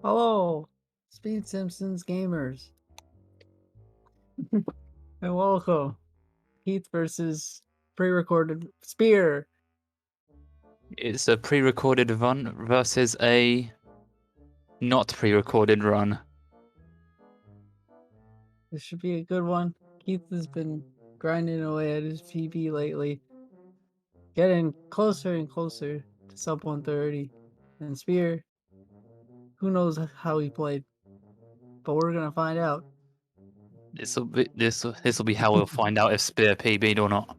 Hello, Speed Simpsons gamers, and welcome. Keith versus pre-recorded Spear. It's a pre-recorded run versus a not pre-recorded run. This should be a good one. Keith has been grinding away at his PB lately, getting closer and closer to sub 130. And Spear, who knows how he played, but we're gonna find out. This will be how we'll find out if Spear PB'd or not.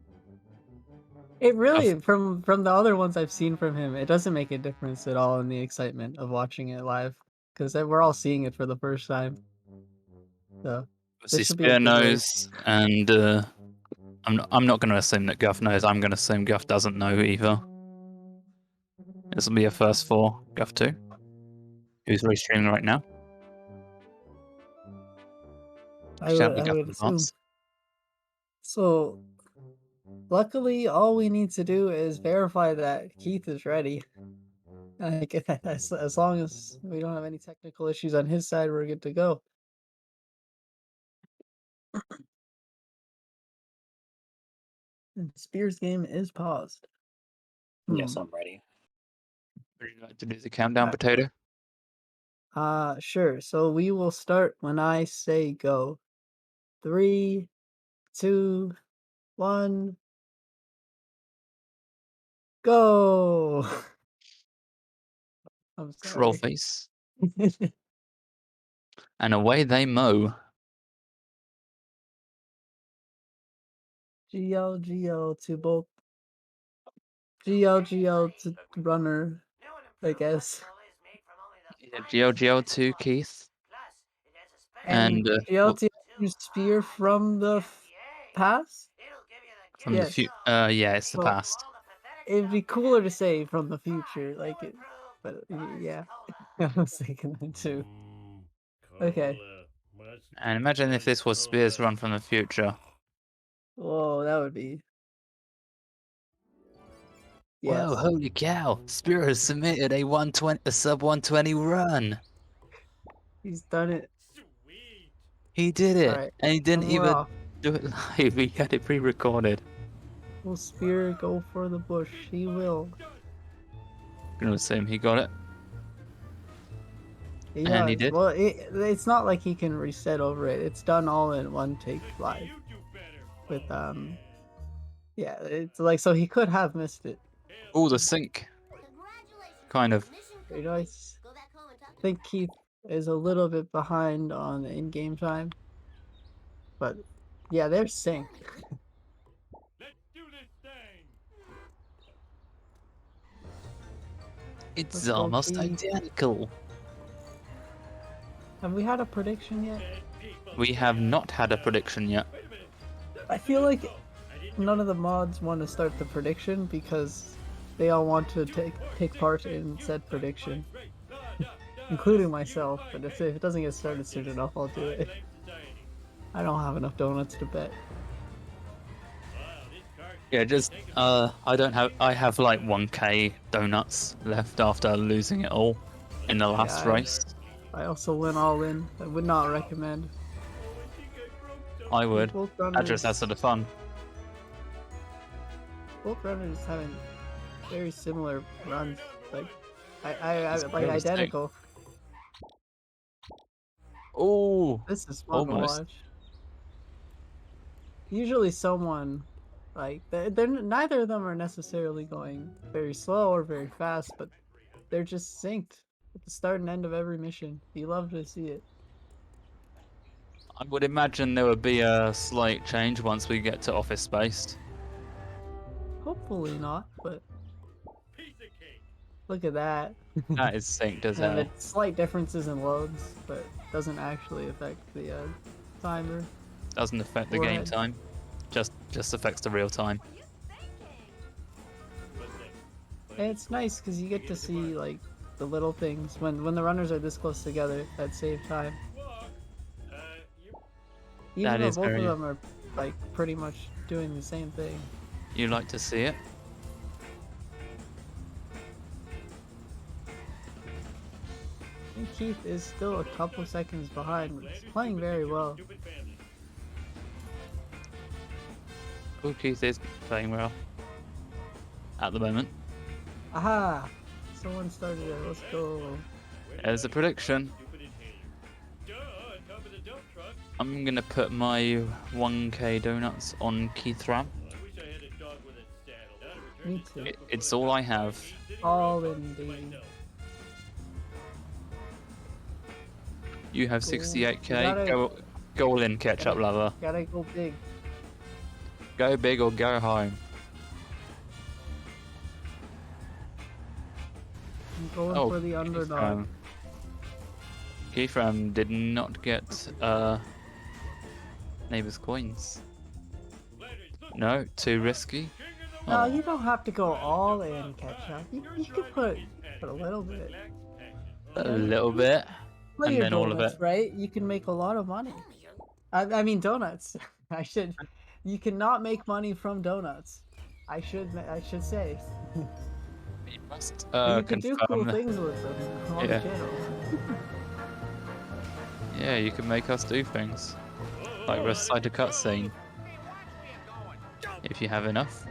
It really, from the other ones I've seen from him, it doesn't make a difference at all in the excitement of watching it live, because we're all seeing it for the first time. So See, this should be a Spear good knows, race. and I'm not going to assume that Guff knows. I'm going to assume Guff doesn't know either. This will be a first for Guff 2, who's streaming right now. I would assume. So, luckily, all we need to do is verify that Keith is ready. Like, as long as we don't have any technical issues on his side, we're good to go. And Spear's game is paused. Yes, I'm ready. Would you like to do the countdown, Potato? Sure. So we will start when I say go. 3, 2, 1, go! I'm Troll sorry. face. And away they mow. GL to both. GL to runner, I guess. Yeah, GL to Keith. And GL to Spear from the past? From the future. Yeah, it's the past. It'd be cooler to say from the future, like it, but yeah, I was thinking that too. Okay. And imagine if this was Spear's run from the future. Whoa, that would be. Yes. Whoa, holy cow! Spear has submitted a sub 120 run. He's done it. He did it, Right. and he didn't And we're even off. do it live. He had it pre-recorded. Will Spear go for the bush? He will. I'm gonna assume he got it. He And does. he did. Well, it's not like he can reset over it. It's done all in one take live. With yeah, it's like, so he could have missed it. Oh, the sync. Kind of. Very nice. I think Keith is a little bit behind on in-game time. But yeah, they're synced. Let's do this thing. It's Let's go, almost Keith. identical. Have we had a prediction yet? Dead people We have say not had a no. prediction yet. Wait a minute. I feel like I didn't do none it. of the mods want to start the prediction because they all want to take part in said prediction, including myself. But if it doesn't get started soon enough, I'll do it. I don't have enough donuts to bet. Yeah, just I have like 1k donuts left after losing it all in the last Yeah, race. I also went all in. I would not recommend. I would. Both That just runners, adds to the fun. both runners having very similar runs. Like, I It's like really sick. identical. Oh, This is fun to almost. watch. Usually someone, like, they're neither of them are necessarily going very slow or very fast, but they're just synced at the start and end of every mission. You love to see it. I would imagine there would be a slight change once we get to office space. Hopefully not, but Piece of cake. look at that. That is synced as And hell. it's slight differences in loads, but doesn't actually affect the timer. Doesn't affect the game Forehead. time. Just affects the real time. And it's nice because you get to see like the little things when the runners are this close together at save time. Walk. You Even That though is both very- of them are like pretty much doing the same thing. You like to see it? I think Keith is still a couple seconds behind, but he's playing very well. stupid family. Cool Keith is playing well at the moment. Aha! Someone started it. Let's go. There's a prediction. Stupid inhaler. Duh, on top of the dump truck. I'm gonna put my 1k donuts on KthRam. I wish I had a dog with a saddle. That'd return Me its too. tail It's before all I I have. eat this All road in, for baby. myself. You have Cool. 68k. You gotta- Go all in, ketchup lover. Gotta go big. Go big or go home. I'm going Oh, for the underdog. KthRam did not get neighbor's coins. No, too risky. No, Oh. you don't have to go all in, ketchup. You can put a little bit. A little bit, Play and your then all of donuts, it. right? You can make a lot of money. I mean donuts. You cannot make money from donuts. I should say. You must But you can do cool confirm. things with them on Yeah. the channel. Yeah, you can make us do things, like recite a cutscene, if you have enough.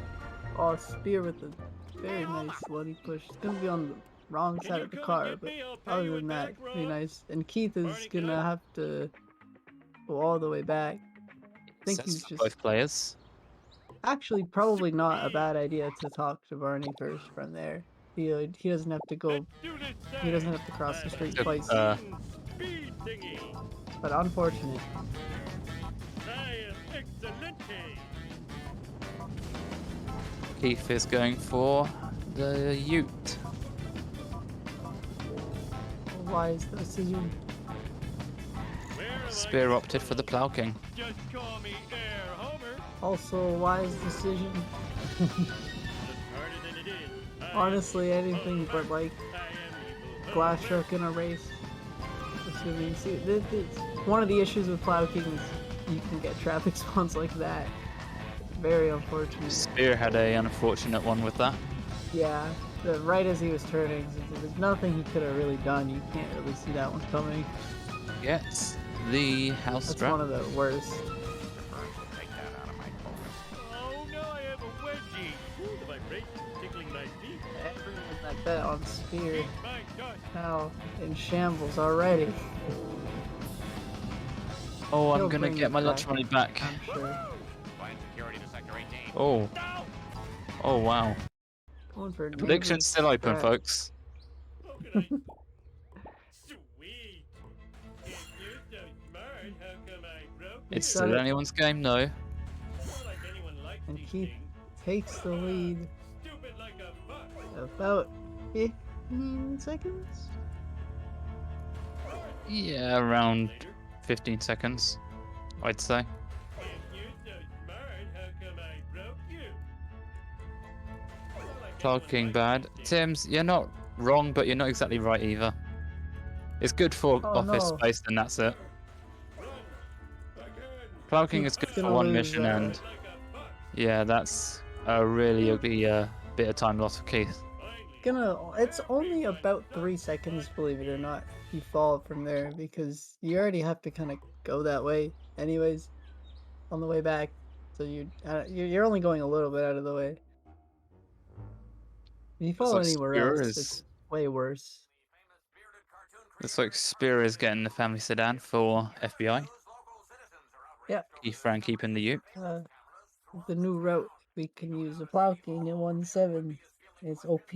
Oh, spear with a very nice slutty push. It's gonna be on the wrong side of the car, but other than that, pretty nice. And Keith is gonna have to go all the way back. I think Sets he's for just both players. actually probably not a bad idea to talk to Barney first from there. He doesn't have to go. He doesn't have to cross the street twice. Speed thingy. But unfortunate. I am excelente. Keith is going for the Ute. Wise decision. Spear opted for the Plough King. Just call me Air Homer. Also a wise decision. It's harder than it is. Honestly, anything but like I am evil. glass shark in a race. Assuming, see, one of the issues with Plow King is you can get traffic spawns like that. Very unfortunate. Spear had a unfortunate one with that. Yeah, right as he was turning, there's nothing he could have really done. You can't really see that one coming. Gets the house That's strap. one of the worst. Oh no, I have a wedgie. Ooh, the vibration tickling my feet. Everyone that bet on Spear My gosh. now in shambles already. Oh, I'm He'll gonna bring get it my lunch back, money back. I'm sure. Oh. Oh wow. Going for Prediction's still open, Right. folks. How can I? Sweet. If you're so smart, how It's got still it. anyone's game, though. And Keith takes the lead. About 15 seconds? Yeah, around 15 seconds, I'd say. Talking bad. Tim's, you're not wrong, but you're not exactly right either. It's good for Oh office no. space, and that's it. Cloaking is good Keith's for gonna one lose mission, and yeah, that's really a bit of time lost for Keith. It's only about 3 seconds, believe it or not. You fall from there because you already have to kind of go that way, anyways, on the way back. So you're only going a little bit out of the way. If you Looks fall like anywhere Spear else, is it's way worse. looks like Spear is getting the family sedan for FBI. Yeah, KthRam keeping the Ute. the new route we can use the Plow King in 1.7. It's OP,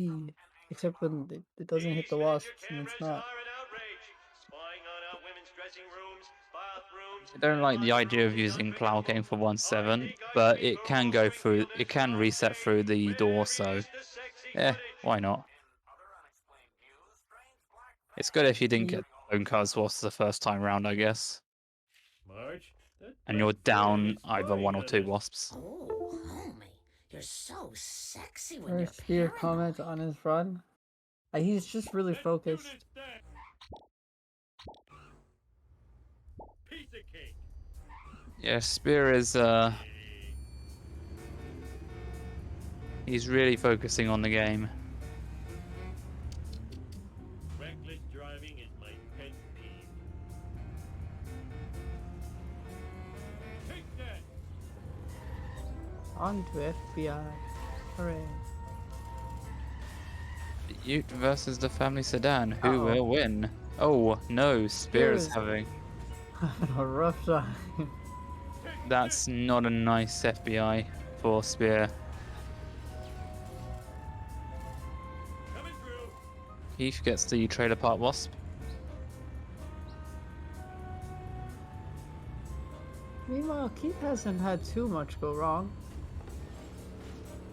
except when it doesn't hit the wasps, and it's not. I don't like the idea of using Plow King for 1.7, but it can go through. It can reset through the door, so why not? It's good if you didn't get phone cards wasps the first time round, I guess. And you're down either one or two wasps. Oh, homie, you're so sexy when Or you're Spear paranoid. comment on his run. He's just really focused. Yeah, Spear is he's really focusing on the game. Reckless driving is my pet peeve. Take that! On to FBI. Hooray. The Ute versus the family sedan. Who Uh-oh. will win? Oh no, Spear is Spear is- having. A rough time. That's not a nice FBI for Spear. Coming through! Keith gets the trailer park wasp. Meanwhile, Keith hasn't had too much go wrong.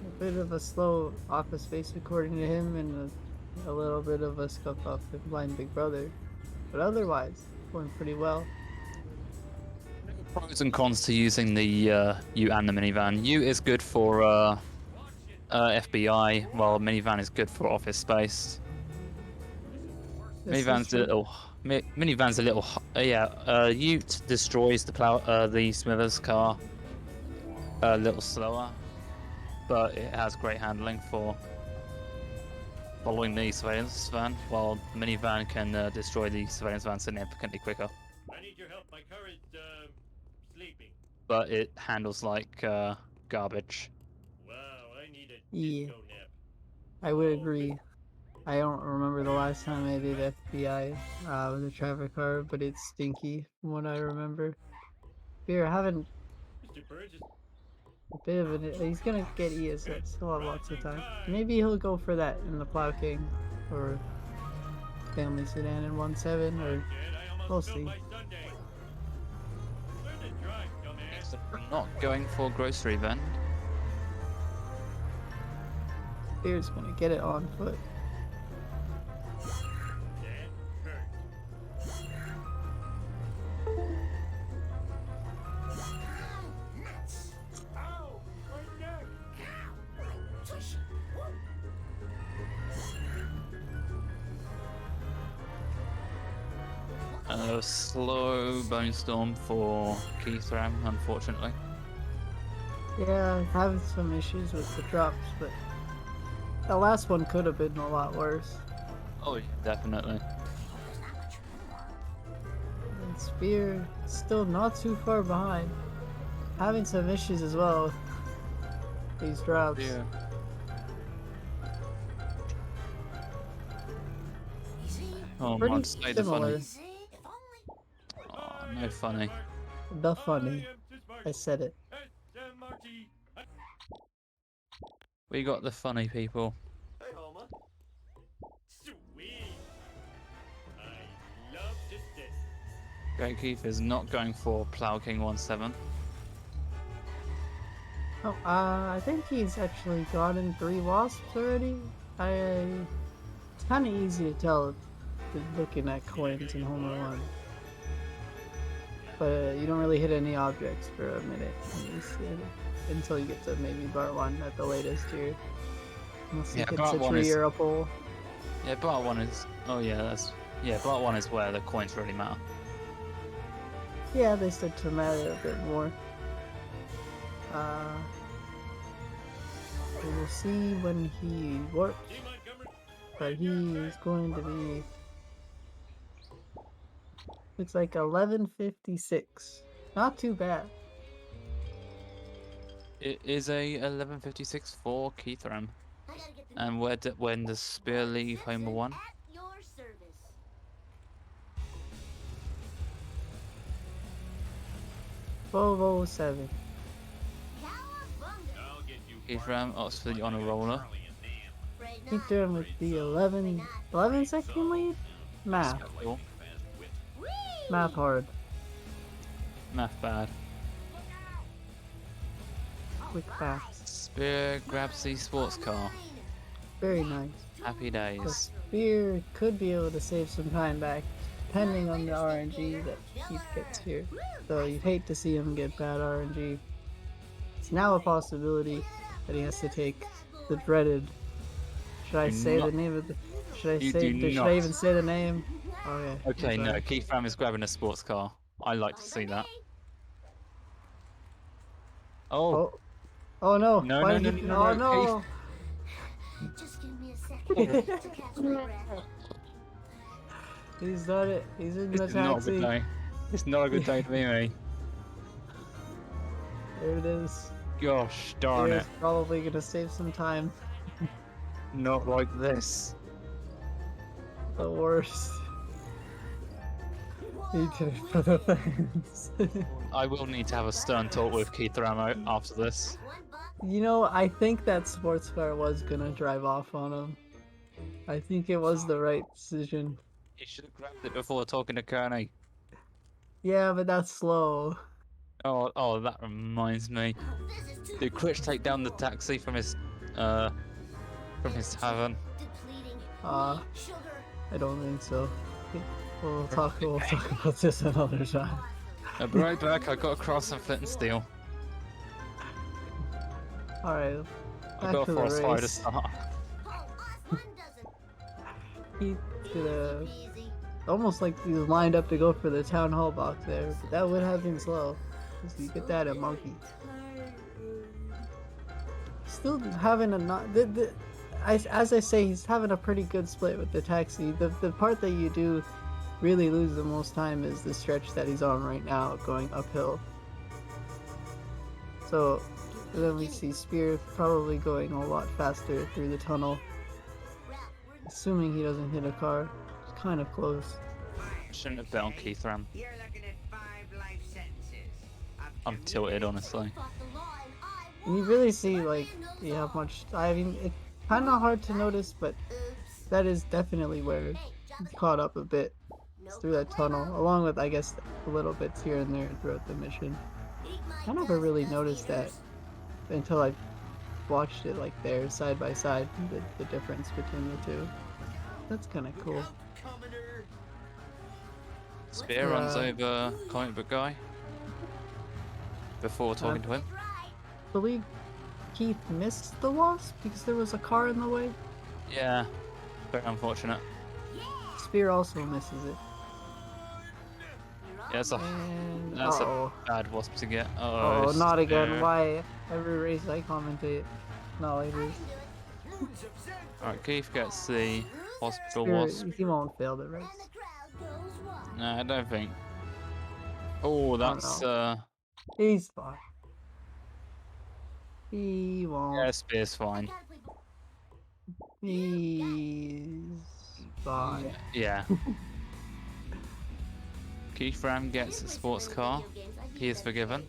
A bit of a slow office space according to him, and a little bit of a scuff up in Blind Big Brother. But otherwise, going pretty well. Pros and cons to using the Ute and the minivan. Ute is good for FBI, while minivan is good for office space. This is Minivan's a true. little. Minivan's a little. Ute destroys the Smithers car a little slower, but it has great handling for following the surveillance van, while the minivan can destroy the surveillance van significantly quicker. I need your help. My car is, sleeping. But it handles like garbage. Wow, I need a Yeah. disco nap. I would agree. I don't remember the last time I did FBI with a traffic car, but it's stinky from what I remember. Spear having Mr. Burns is a bit of an. He's gonna get ESS. Still have lots of time. Maybe he'll go for that in the Plow King or family sedan in 1.7, or dead. I almost we'll spilled see. my sundae. Learn to drive, dumbass. I'm not going for grocery vend. Spear's gonna get it on foot. That hurt. Nuts. Ow! My neck! Tushy. Slow bone storm for KthRam, unfortunately. Yeah, having some issues with the drops, but the last one could have been a lot worse. Oh, yeah, definitely. There's not much more. And Spear still not too far behind. Having some issues as well with these drops. Yeah. Easy. Oh, Pretty I'd say the similar. funny. Easy. If only. Oh, no funny. The funny. I said it. SMRT. We got the funny people. Hey, Homa. Sweet. I love to sit. Great Keith is not going for Plow King 17. Oh, I think he's actually gotten 3 wasps already. It's kind of easy to tell looking at coins in Homer 1. But you don't really hit any objects for a minute until you get to maybe Bart 1 at the latest here. Unless he Yeah, hits Bart a 1 tree is- or a pole. Yeah, Bart 1 is... Oh yeah, Bart 1 is where the coins really matter. Yeah, they start to matter a bit more. We will see when he warps, but he is going to be... Looks like 11:56. Not too bad. It is a 11:56 for KthRam. I gotta get the And when does Spear leave Homer 1? At your service. 12:07. Cowabunga. I'll get you KthRam, Oxford on a roller. Afraid Keep not. doing with the 11 second lead? Math. Cool. Whee! Math hard. Math bad. Quick fast. Spear grabs the sports car. Very nice. Happy The days. Spear could be able to save some time back, depending on the RNG that Keith gets here. Though you'd hate to see him get bad RNG. It's now a possibility that he has to take the dreaded. Should I Do say not- the name of the? Should I You say? do Should I not. even say the name? Okay. Okay, I'm no, sorry. KthRam is grabbing a sports car. I like to see that. Oh, Oh. Oh no! No, Why no, did no, he- no, Oh no, no! Just give me a second to catch my breath. He's done it. He's in this the is not a taxi. good day. It's not a good day to be me. There it is. Gosh darn Spear's it. probably gonna save some time. Not like this. The worst. He did it for the fans. I will need to have a stern talk with KthRam after this. One buck. You know, I think that sports car was gonna drive off on him. I think it was the right decision. You should have grabbed it before talking to Kearney. Yeah, but that's slow. Oh, that reminds me. This is too Did Critch take down the taxi from his tavern? depleting. Uh, Meat, sugar. I don't think so. We'll talk about this another time. I'll be right back. I got to cross some flint and steel. Alright, I back got to a the forest fire to race. start. Oh, us one dozen. He's gonna... Easy. Almost like he was lined up to go for the town hall box there, but that would have been slow. 'Cause you get that at Monkey. Still having a not... as I say, he's having a pretty good split with the taxi. The part that you do really lose the most time is the stretch that he's on right now, going uphill. So then we see Spear probably going a lot faster through the tunnel, Ralph, we're assuming he doesn't hit a car. It's kind of close. Shouldn't have bet on KthRam. You're looking at 5 life sentences. I'm tilted, honestly. fought the law and I And you won. really see, like, you have much... I mean, it's kind of hard to notice, but Oops. that is definitely where Hey, he's drop it. caught up a bit. It's No through that tunnel, problemo. along with, I guess, a little bits here and there throughout the mission. Eat my I never dust, really dust noticed that eaters. until I watched it, like, there, side by side, the difference between the two. That's kind of cool. Spear runs Uh, over comic book guy before talking to him. That's right. I believe Keith missed the wasp because there was a car in the way. Yeah, very unfortunate. Spear also misses it. Yeah, it's a And That's a- uh-oh. bad wasp to get. Oh, not again. Spear. Why? Every race I commentate. Not like this. Alright, Keith gets the hospital Spear, wasp. he won't fail the race. And the crowd goes wild. No, I don't think. Oh, that's He's fine. He won't. yeah, Spear's I fine. gotta play ball. He's fine. Yeah. KthRam gets a sports car. He is forgiven.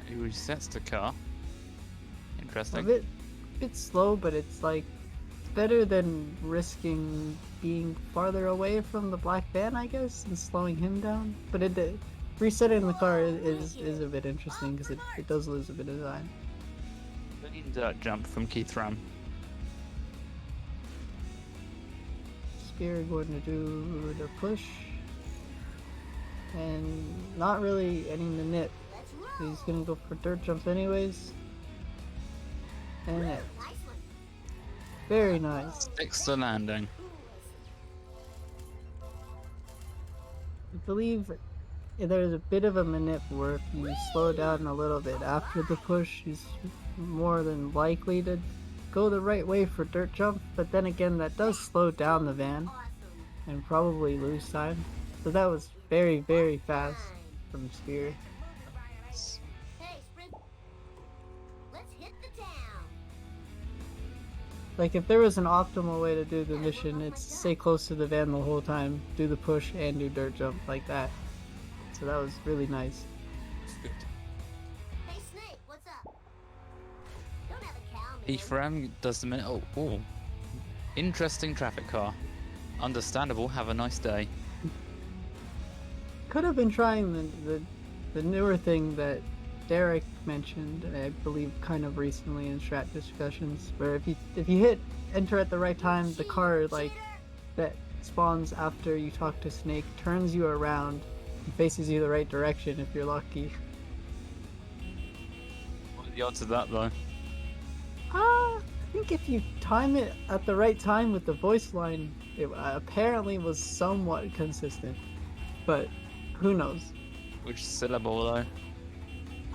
He resets the car. A Interesting. bit slow, but it's like better than risking being farther away from the black van, I guess, and slowing him down. But resetting the car is a bit interesting because it does lose a bit of time. Clean dirt jump from KthRam. Spear going to do the push. And not really any nip. He's gonna go for dirt jumps anyways. And it. Very nice. Sticks the landing. I believe there's a bit of a manip where if you slow down a little bit after the push, he's more than likely to go the right way for dirt jump, but then again that does slow down the van and probably lose time. So that was very, very fast from Spear. Hey, Sprint. Let's hit the town. Like if there was an optimal way to do the mission, it's stay close to the van the whole time, do the push and do dirt jump like that. So that was really nice. Hey, Snake, what's up? Don't have a cow, man. KthRam does the minute. Oh, interesting traffic car. Understandable. Have a nice day. Could have been trying the newer thing that Derek mentioned, I believe, kind of recently in strat discussions, where if you hit enter at the right time, the car like that spawns after you talk to Snake turns you around and faces you the right direction if you're lucky. What are the odds of that though? I think if you time it at the right time with the voice line, it apparently was somewhat consistent, but who knows? Which syllable though?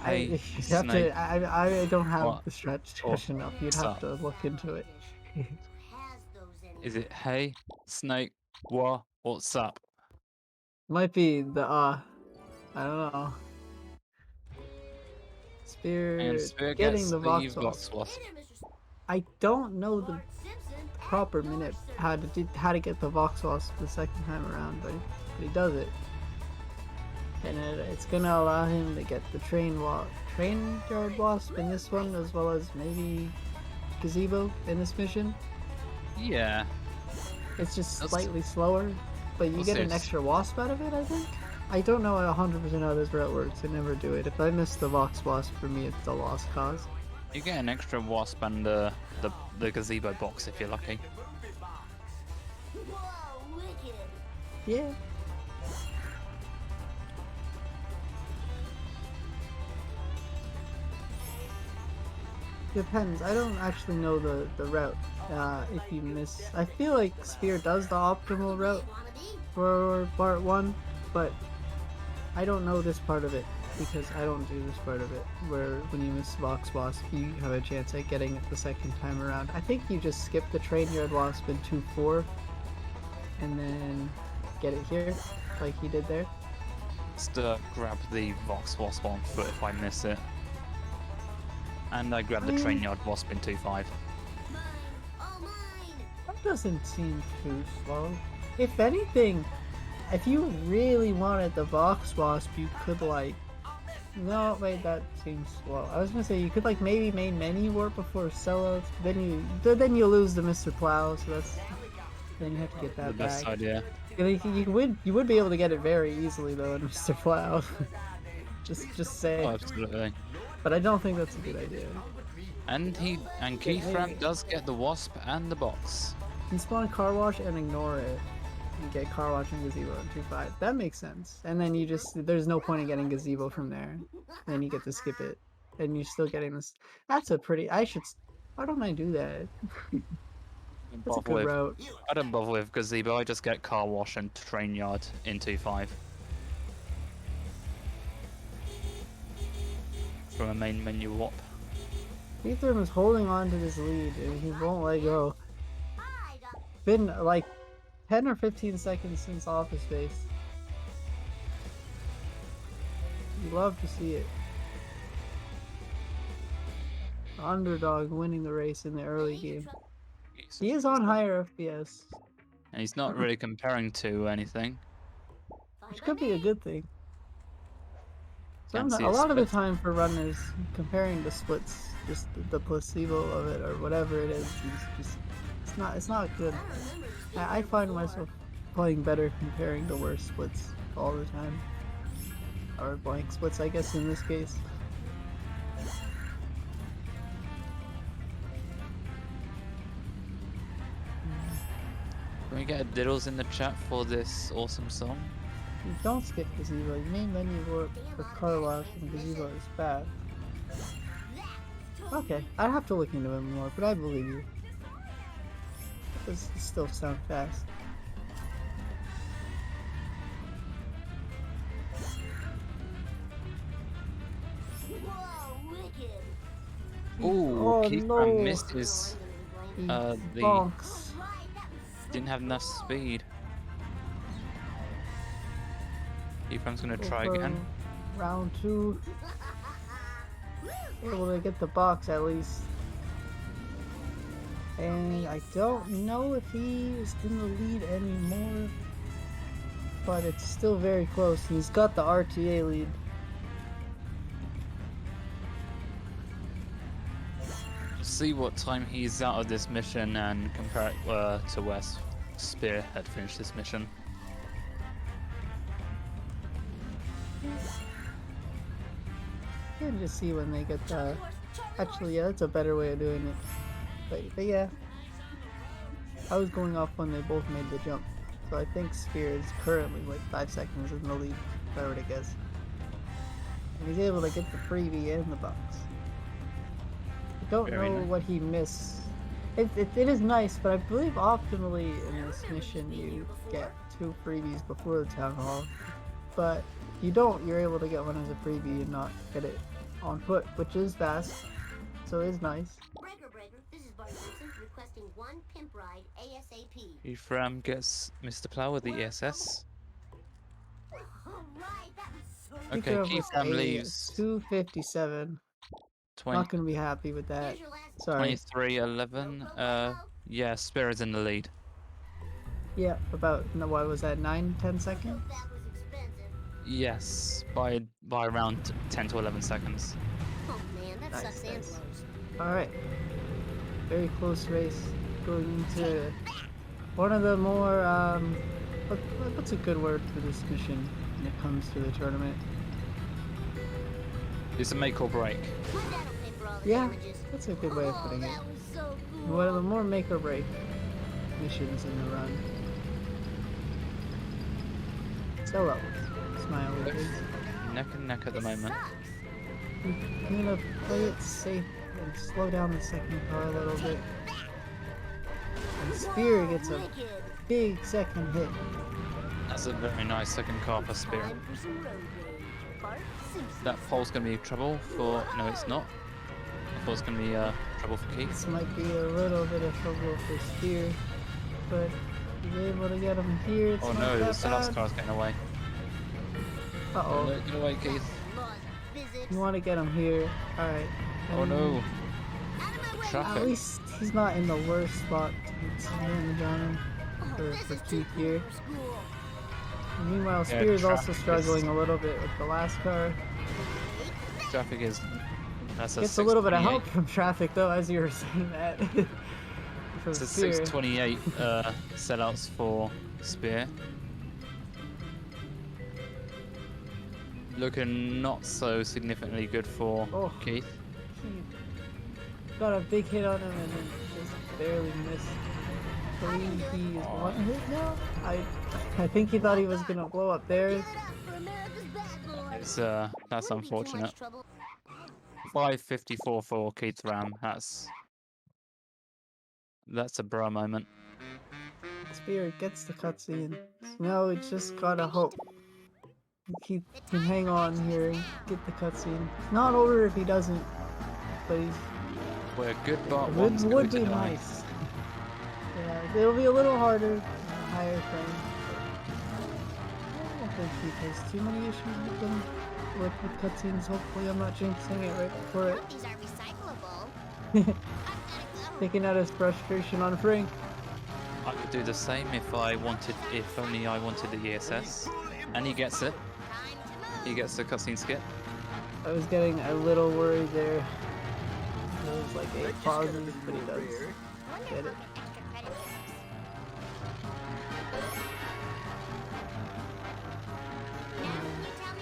I Hey, you'd have Snake. to. I don't have What? the strat discussion up. You'd have Sup? to look into it. Has those Is it hey, Snake, what's up? Might be the I don't know. Spear And Spear getting gets the the Vox Vox Wasp. Wasp. I don't know the Bart Simpson proper minute how to get the Vox Wasp the second time around, but he does it. And it's gonna allow him to get the train yard wasp in this one, as well as maybe gazebo in this mission. Yeah. It's just That's- slightly slower, but you Well, get an there's- extra wasp out of it, I think. I don't know 100% how this route works. I never do it. If I miss the Vox Wasp, for me, it's a lost cause. You get an extra wasp and the gazebo box if you're lucky. Whoa, wicked. Yeah. Depends. I don't actually know the route. If you miss, I feel like Spear does the optimal route for Bart 1, but I don't know this part of it because I don't do this part of it, where when you miss Vox Wasp, you have a chance at getting it the second time around. I think you just skip the Train Yard Wasp in 2-4 and then get it here, like he did there. Just grab the Vox Wasp on foot if I miss it. And I grab the train yard wasp in 2-5. Mine, all mine. That doesn't seem too slow. If anything, if you really wanted the Vox Wasp, you could like... No, wait, that seems slow. I was gonna say you could like maybe main menu warp before sellouts, but then you lose the Mr. Plow, so that's... Then you have to get The that best back. idea. You would be able to get it very easily though in Mr. Plow. just say. Oh, absolutely. But I don't think that's a good idea. And KthRam does get the wasp and the box. You spawn car wash and ignore it. You get car wash and gazebo in 2-5. That makes sense. And then there's no point in getting gazebo from there. Then you get to skip it. And you're still getting this. That's a pretty, why don't I do that? That's a good route. I don't bother with gazebo, I just get car wash and train yard in 2-5. From a main menu warp. KthRam is holding on to this lead and he won't let go. Hi, Doc. Been like 10 or 15 seconds since office space. You love to see it. Underdog winning the race in the early game. He is on higher FPS, And he's not really comparing to anything. which could be a good thing. Can't see A his lot of the splits. time for runners, comparing the splits, just the placebo of it or whatever it is just It's not good. I find myself playing better comparing to worse splits all the time. Or blank splits, I guess, in this case. Can we get a diddles in the chat for this awesome song? You don't skip gazebo. Your main menu for car wash and gazebo is bad. Okay, I'd have to look into it more, but I believe you. This still sound fast. Whoa, wicked. Ooh, KthRam no! missed his He the bonks. didn't have enough speed. KthRam's gonna Go try for again. Round 2. Able to get the box at least. And I don't know if he is in the lead anymore. But it's still very close. He's got the RTA lead. See what time he's out of this mission and compare it to where Spear had finished this mission. You can just see when they get the... Actually, yeah, that's a better way of doing it. But yeah. I was going off when they both made the jump. So I think Spear is currently like 5 seconds in the lead, if I were to guess. And he's able to get the freebie and the box. I don't Very know nice. what he missed. It is nice, but I believe optimally in this mission you get 2 freebies before the town hall. But if you don't, you're able to get one as a freebie and not get it on foot, which is fast. So it's nice. Breaker, this is Bart requesting 1 pimp ride ASAP. KthRam gets Mr. Plow with the ESS. Alright, that was so Okay, Keep it with KthRam a leaves 257. 20, Not gonna be happy with that. Here's your last Sorry. 23-11. Yeah, Spear is in the lead. Yeah, about, no, what was that, 9-10 seconds? that was expensive. Yes, by around 10 to 11 seconds. Oh man, that Nice, sucks and nice. blows. Alright. Very close race. Going into one of the more, what's a good word for this mission when it comes to the tournament? It's a make or break. My dad'll pay for all the Yeah, damages. that's a good way of Oh, putting it. that was so cool. One of the more make or break missions in the run. Solo. Smiley face. Neck and neck at the moment. I'm gonna play it safe and slow down the second car a little bit. And Spear gets a Wicked. big second hit. That's a very nice second car for Spear. Time for some road rage. Bart, Simpson. That pole's going to be trouble for... No, it's not. I thought it's going to be trouble for Keith. This might be a little bit of trouble for Spear, but he's able to get him here. It's Oh not no, the that Sellout's bad. car's getting away. Uh-oh. No, get away, Keith. Lost physics. You want to get him here. Alright. Oh no. Out of my way. At Traffic. least he's not in the worst spot to get some damage on him Oh, for this is Keith too here. cool for school. And meanwhile, Yeah, Spear is also traffic is- struggling a little bit with the last car. Traffic is... That's a Gets a little bit of 628. help from traffic though, as you were saying that. From It's a Spear. 628 sellouts for Spear. Looking not so significantly good for Oh. Keith. He got a big hit on him and then just barely missed. I believe he is one hit now? I think he thought he was gonna blow up there. Give it up for America's bad boy. It's that's Wouldn't be too much unfortunate. trouble. 554 for KthRam. That's a bra moment. Spear gets the cutscene. Now we just gotta hope he can hang on here and get the cutscene. It's not over if he doesn't, but he's Where good Bart it one's would going be to die. nice. Yeah, it'll be a little harder, higher frame. I don't think he has too many issues with them. With cutscenes, hopefully I'm not jinxing it right before it. These are recyclable. Taking out his frustration on Frank. I could do the same if only I wanted the ESS. And he gets it. He gets the cutscene skip. I was getting a little worried there. There was like 8 pauses, but he does get it.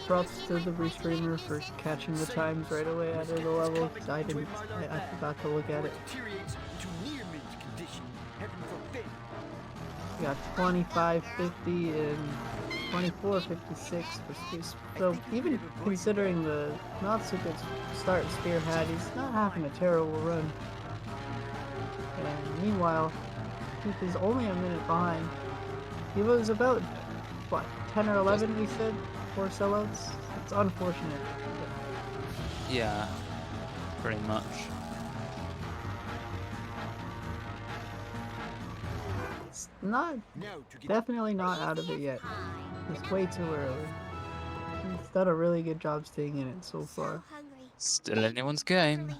props to the restreamer for catching the times right away out of the level. 'Cause I didn't. I forgot to look at it. We got 25.50 and 24.56 for Spear. So even considering the not so good start Spear had, he's not having a terrible run. And meanwhile, Keith is only a minute behind. He was about, what, 10 or 11 we said, for sellouts? It's unfortunate. Yeah, pretty much. It's not, definitely not out of it yet. It's way too early. He's done a really good job staying in it so far. Still anyone's game.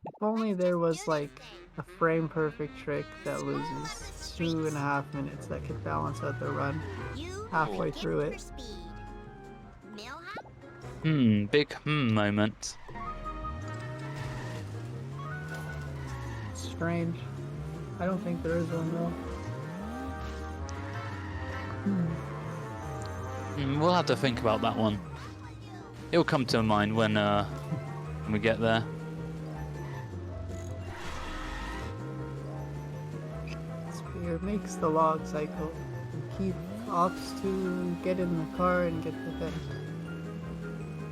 If only there was like a frame perfect trick that loses 2.5 minutes that could balance out the run halfway through it. Big moment. Strange. I don't think there is one though. We'll have to think about that one. It'll come to mind when we get there. Spear makes the log cycle. Keith opts to get in the car and get the vent.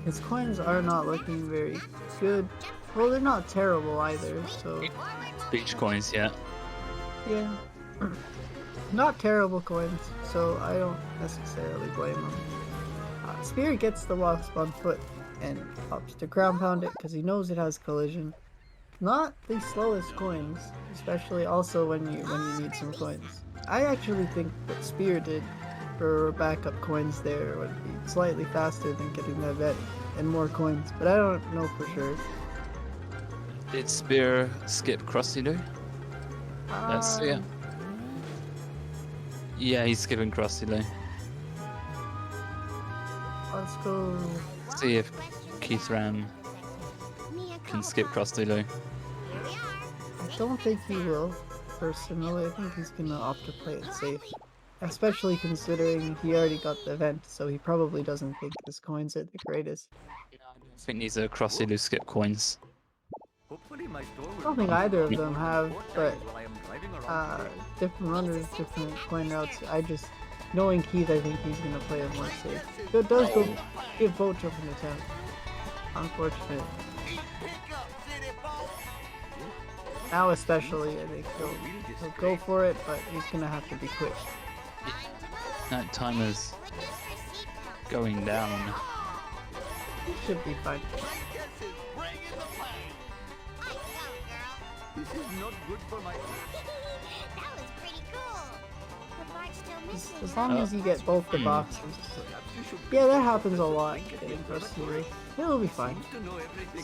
His coins are not looking very good. Well, they're not terrible either, so... Beach coins, yeah. Yeah. Not terrible coins, so I don't necessarily blame him. Spear gets the wasp on foot and opts to ground pound it because he knows it has collision. Not the slowest coins, especially also when you need some coins. I actually think what Spear did for backup coins there would be slightly faster than getting that vet and more coins, but I don't know for sure. Did Spear skip Krusty Lou? Let's see it. Yeah, he's skipping Krusty Lou. Let's go. See if KthRam can skip Krusty Lou. I don't think he will, personally. I think he's gonna opt to play it safe. Especially considering he already got the event, so he probably doesn't think his coins are the greatest. I don't think these are Krusty Lou skip coins. I don't think either of them have, but different runners, different coin routes. I just, knowing Keith, I think he's gonna play it more safe. It does go give boat jump an attempt. Unfortunate. Now especially, I think he'll go for it, but he's gonna have to be quick. That timer's going down. He should be fine. This is not good for my... That was pretty cool. But Bart's still missing. As long as you get both the boxes. Yeah, that happens a lot getting Krusty Lou. He'll be fine.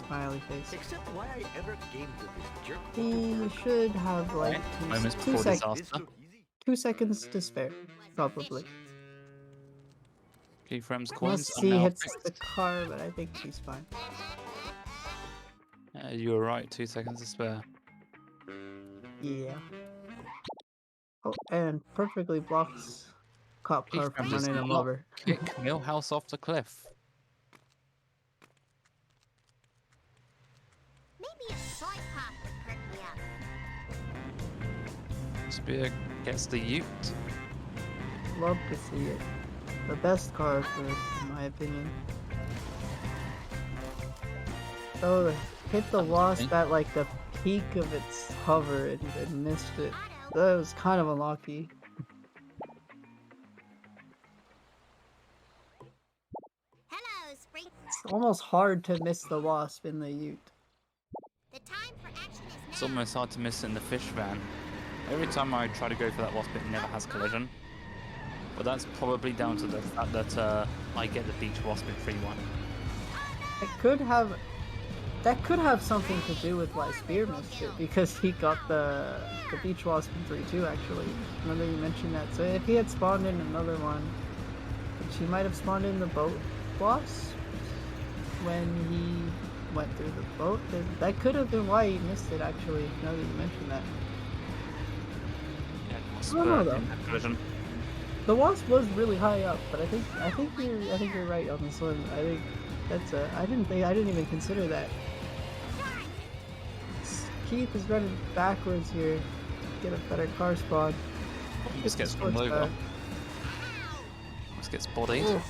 Smiley face. Except why I ever came to this jerk. He should have like Moments two before seconds. disaster. 2 seconds to spare, probably. KthRam's coins Unless are he now hits fixed. the car, but I think he's fine. You were right, 2 seconds to spare. Yeah. Oh, and perfectly blocks cop car from KthRam does running him not over. kick Millhouse off the cliff. Maybe a soy pop would perk me up. Spear gets the ute. Love to see it. The best car for it, in my opinion. Oh, hit the wasp at like the peak of its hover and missed it. That was kind of unlucky. Hello, Spring. It's almost hard to miss the wasp in the ute. The time for action is now. It's almost hard to miss it in the fish van. Every time I try to go for that wasp, it never has collision. But that's probably down to the fact that I get the beach wasp in 3-1. That could have something to do with why Spear missed it, because he got the beach wasp in 3-2 actually. Remember you mentioned that. So if he had spawned in another one, which he might have spawned in the boat wasp when he went through the boat, then that could have been why he missed it actually, now that you mentioned that. Yeah, wasp, I don't know, though. in that collision. The wasp was really high up, but I think you're right on this one. I think that's I didn't even consider that. Keith is running backwards here. Get a better car spawn. Just gets run over. Just gets bodied. Oh,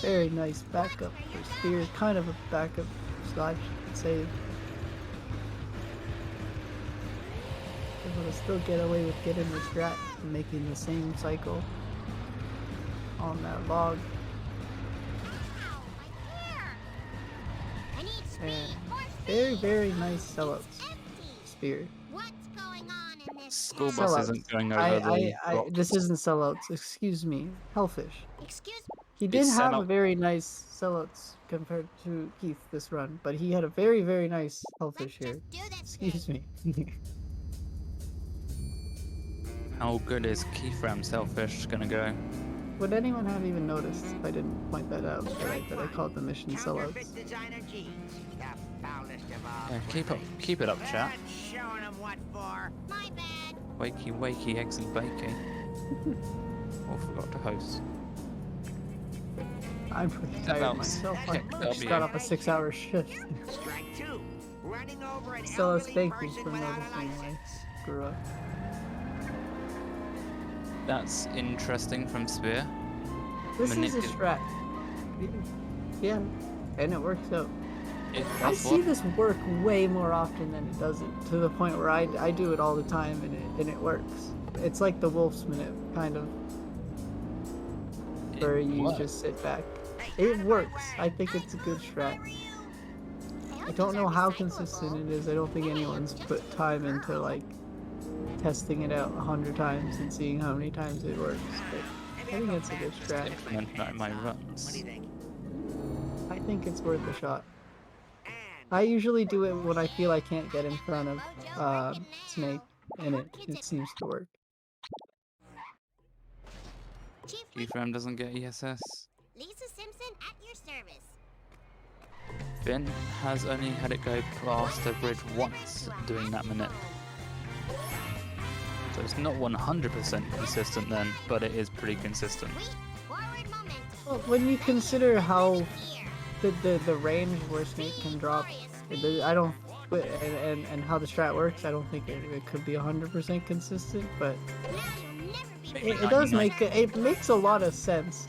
very nice backup for Spear. Kind of a backup slash save. Able to still get away with getting the strat and making the same cycle on that log. And very nice sellouts. Spear. What's going on in this School town? bus Sellouts. isn't going over the rocks. This isn't sellouts. Excuse me. Hellfish. Excuse me. He did It's have a sellout. very nice sellouts compared to Keith this run, but he had a very nice Hellfish Let's here. just do this Excuse thing. me. How good is KthRam Selfish gonna go? Would anyone have even noticed if I didn't point that out, that I called the mission sellouts? Counterfeit designer jeans. The foulest of all. Yeah, keep it up, chat. That's showing them what for. My bad. Wakey, eggsy bakey. Oh, forgot to host. I'm pretty That tired bounce. myself. Okay, I that'll just be got it. off a 6-hour shift. Strike two. Running over an So elderly thank you person for without a noticing my license. screw up. That's interesting from Spear. This is a Manipul- strat. Yeah, and it works out. I That's see what? this work way more often than it doesn't, to the point where I do it all the time and it works. It's like the Wolf's Minute, kind of, where you What? just sit back. It works. I think it's a good strat. I don't know how consistent it is. I don't think anyone's put time into like testing it out 100 times and seeing how many times it works. But I think it's a good strat. Implement that in my What runs. do you think? I think it's worth a shot. And I usually do it when I feel I can't get in front of Snake, and it seems to work. Chief KthRam doesn't get ESS. Lisa Simpson at your service. Finn has only had it go past the bridge once doing that minute. So it's not 100% consistent then, but it is pretty consistent. Sweet. Forward momentum. Well, when you consider how Here. the range where Snake can drop, I don't, and how the strat works, I don't think it could be 100% consistent, but Now you'll never be it does make it makes a lot of sense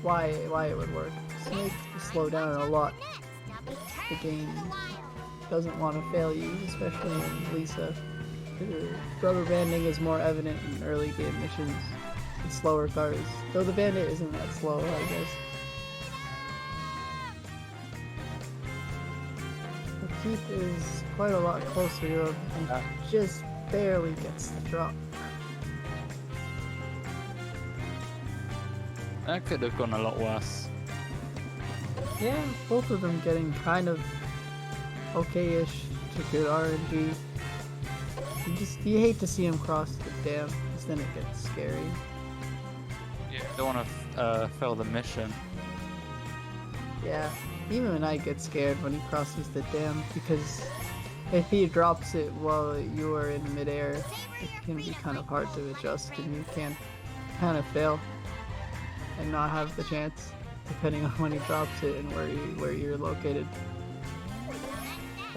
why it would work. Snake will slow down a lot. next. I'll be The game in the wild. doesn't want to fail you, especially in Lisa. Rubber banding is more evident in early game missions with slower cars, though the bandit isn't that slow, I guess. The Keith is quite a lot closer to him and just barely gets the drop. That could have gone a lot worse. Yeah, both of them getting kind of okay-ish to good RNG. You hate to see him cross the dam, because then it gets scary. Yeah. Don't want to fail the mission. Yeah, even when I get scared when he crosses the dam, because if he drops it while you are in midair, it can be kind of hard to adjust, and you can kind of fail and not have the chance, depending on when he drops it and where you're located.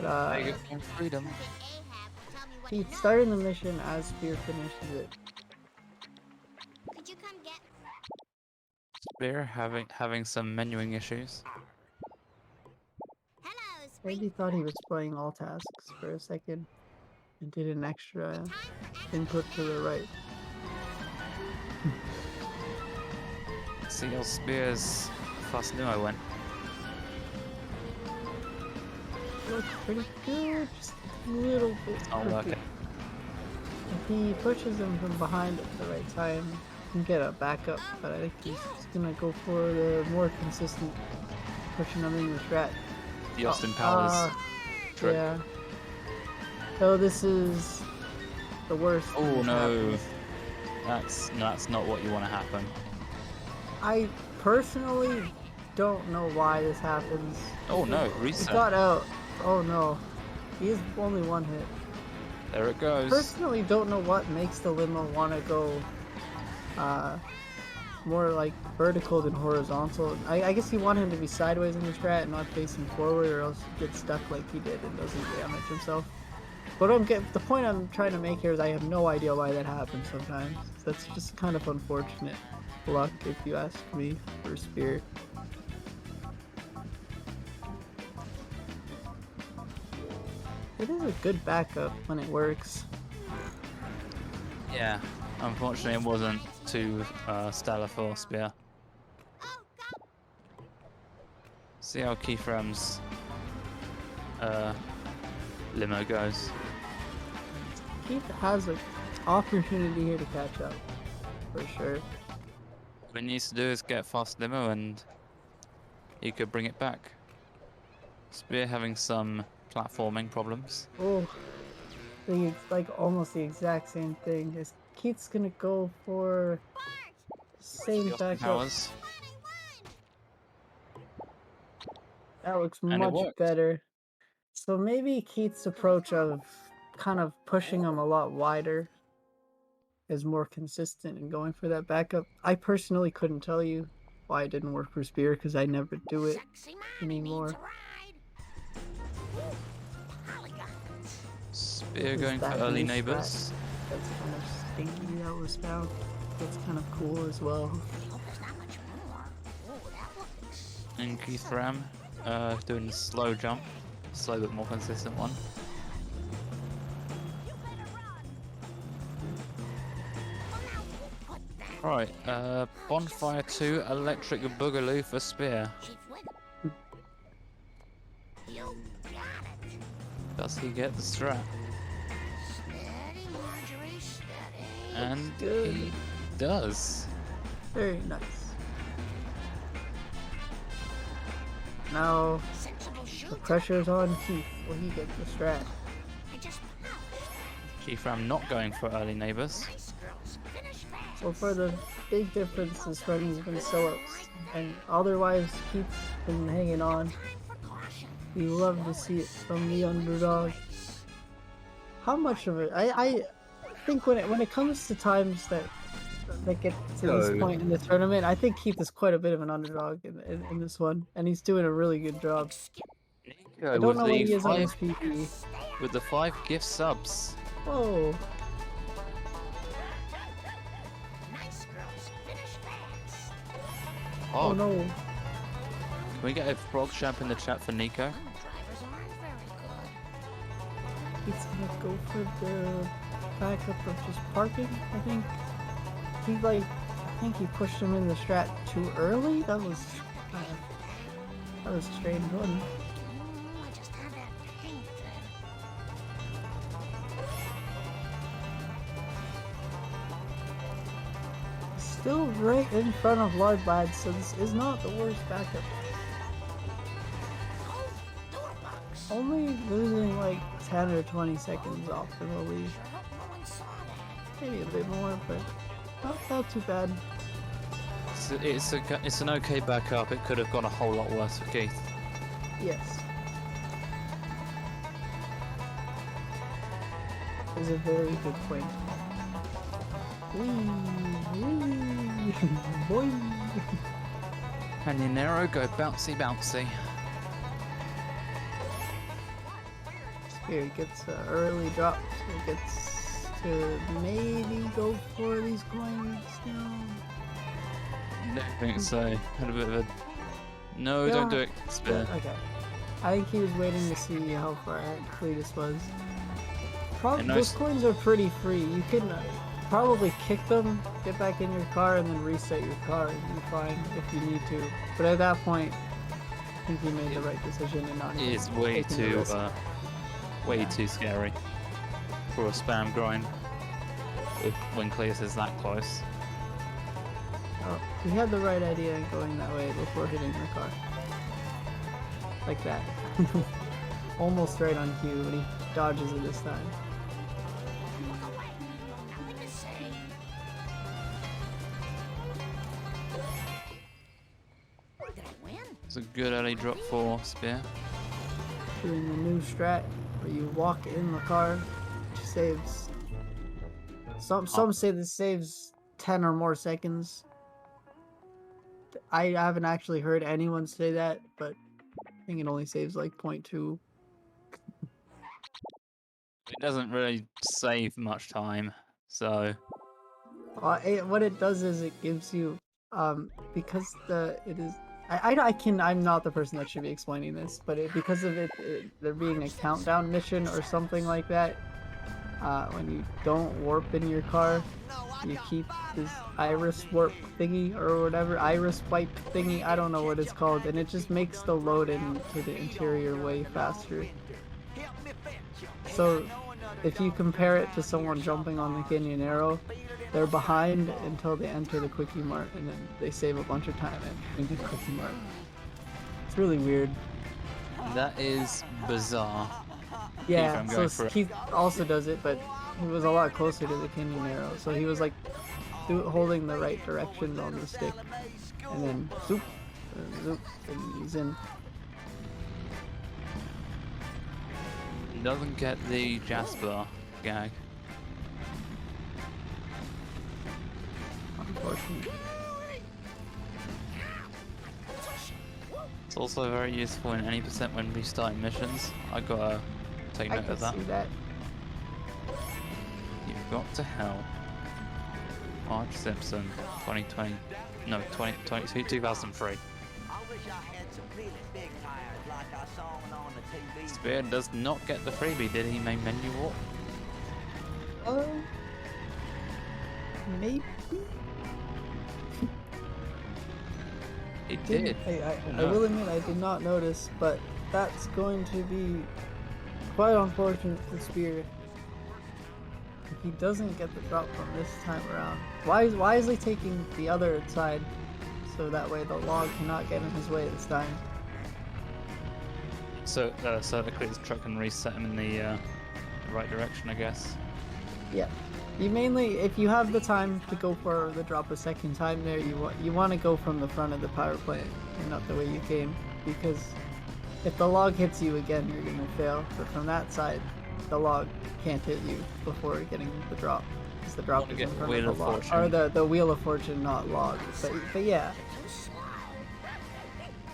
But There you go, freedom. Ahab will tell me what he he knows. started the mission as Spear finishes it. Could you come get Spear having some menuing issues. Hello, Maybe Spring. thought he was playing all tasks for a second and did an extra Time for action input to the right. See how Spear's fast Nemo went. Looks pretty good, just a little bit Not crooked. working. If he pushes him from behind at the right time, he can get a backup, but I think he's just gonna go for the more consistent pushing him in the strat. The Austin Powers trick. Yeah. So this is the worst. thing Oh that no. happens. That's not what you want to happen. I personally don't know why this happens. Oh no, He reset. got out. Oh no. He is only one hit. There it goes. Personally don't know what makes the limo want to go more like vertical than horizontal. I guess you want him to be sideways in the strat and not facing forward, or else he gets stuck like he did and doesn't damage himself. But the point I'm trying to make here is I have no idea why that happens sometimes. That's just kind of unfortunate luck, if you ask me, for Spear. It is a good backup when it works. Yeah, unfortunately it wasn't too stellar for Spear. See how KthRam's limo goes. Keith has an opportunity here to catch up, for sure. What he needs to do is get fast limo and he could bring it back. Spear having some platforming problems. Oh, it's like almost the exact same thing. Is Keith's gonna go for same Austin backup? Powers. That looks And it much worked. better. So maybe Keith's approach of kind of pushing him a lot wider is more consistent in going for that backup. I personally couldn't tell you why it didn't work for Spear because I never do it anymore. Spear Is going for that early new strat? neighbors. That's kind of stinky that was found. That's kind of cool as well. And KthRam doing a slow jump. Slow but more consistent one. Right, Bonfire 2 Electric Boogaloo for Spear. Does he get the strat? And he does. Very nice. Now the pressure's on Keith. Will he get the strat? KthRam not going for early neighbors. So for the big difference is when he's been solo-ups, and otherwise Keith's been hanging on. You love to see it from the underdog. How much of it? I think when it comes to times that get to this point in the tournament, I think Keith is quite a bit of an underdog in this one, and he's doing a really good job. I don't know what he is on his PP. With the 5 gift subs. Whoa. Oh no. Can we get a frog champ in the chat for Nico? He's gonna go for the backup of just parking, I think. I think he pushed him in the strat too early? That was a strange one. Still right in front of Lord Lad, so this is not the worst backup. Only losing like 10 or 20 seconds off from the lead. Maybe a bit more, but not too bad. It's an okay backup. It could have gone a whole lot worse for Keith. Yes. Is a very good point. Boy. And your Nero go bouncy bouncy. Here he gets an early drop, so he gets to maybe go for these coins now. Don't think so. Had a bit of a... No, Yeah. don't do it. Spear. Okay. I think he was waiting to see how far ahead Cletus was. Those coins are pretty free. You can probably kick them, get back in your car, and then reset your car and be fine if you need to. But at that point, I think he made the right decision in not It is way too scary for a spam grind when Cleus is that close. Oh, he had the right idea in going that way before hitting the car. Like that. Almost right on cue, but he dodges it this time. It's a good early drop for Spear. Doing the new strat where you walk in the car, which saves. Some say this saves 10 or more seconds. I haven't actually heard anyone say that, but I think it only saves like 0.2. It doesn't really save much time, so What it does is it gives you, because I'm not the person that should be explaining this, but because of there being a countdown mission or something like that, when you don't warp in your car, you keep this iris warp thingy or whatever, iris wipe thingy, I don't know what it's called, and it just makes the load into the interior way faster. So if you compare it to someone jumping on the Canyon Arrow, they're behind until they enter the Quickie Mart, and then they save a bunch of time in the Quickie Mart. It's really weird. that is bizarre. Yeah, I'm so going for it. Keith also does it, but he was a lot closer to the Canyon Arrow, so he was like holding the right direction on the stick, and then zoop, zoop, and he's in. Doesn't get the Jasper gag. Unfortunately. It's also very useful in any percent when restarting missions. I gotta take I note can of that. see that. You've got to hell. Marge Simpson, 2020. No, 2022, 2003. I wish I had some really big tires like I saw on the TV. Spear does not get the freebie, did he, main menu warp? Maybe? He did. I will admit I did not notice, but that's going to be quite unfortunate for Spear. If he doesn't get the drop from this time around. Why is he taking the other side so that way the log cannot get in his way this time? So the his truck can reset him in the right direction, I guess. Yeah. You mainly, if you have the time to go for the drop a second time there, you want to go from the front of the power plant and not the way you came, because if the log hits you again, you're gonna fail. But from that side, the log can't hit you before getting the drop, because the drop is in front of the log, or the wheel of fortune, not log. But yeah,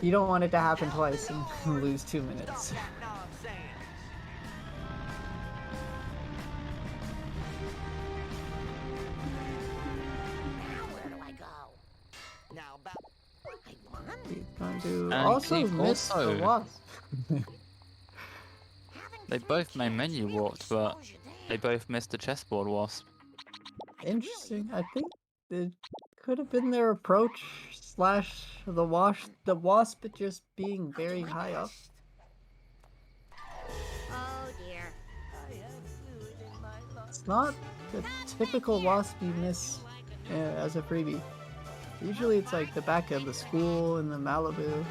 you don't want it to happen twice and lose 2 minutes. Where do I go? Now about I won. He's going to And also Keith miss also- the wasp. They both main menu warped, but they both missed a chessboard wasp. Interesting. I think it could have been their approach slash the wasp just being very high up. Oh dear. It's not the typical wasp you miss as a freebie. Usually it's like the back of the school and the Malibu.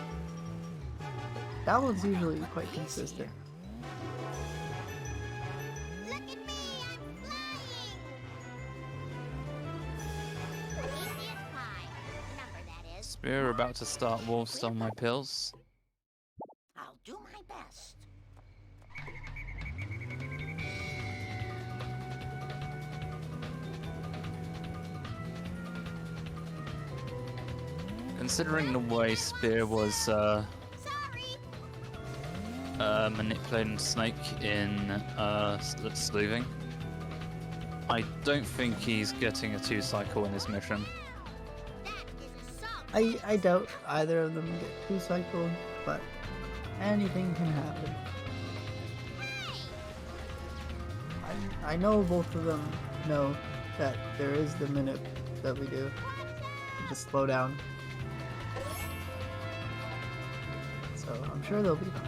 That one's usually quite consistent. Look at me, I'm flying. Easy as pie. Number that is. Spear about to start Wolf's on my pills. I'll do my best. Considering the way Spear was Sorry. manipulating Snake in sleuthing, I don't think he's getting a 2-cycle in his mission. That is assault. I doubt either of them get 2 cycles, but anything can happen. I know both of them know that there is the minute that we do. Just slow down. So I'm sure they'll be fine.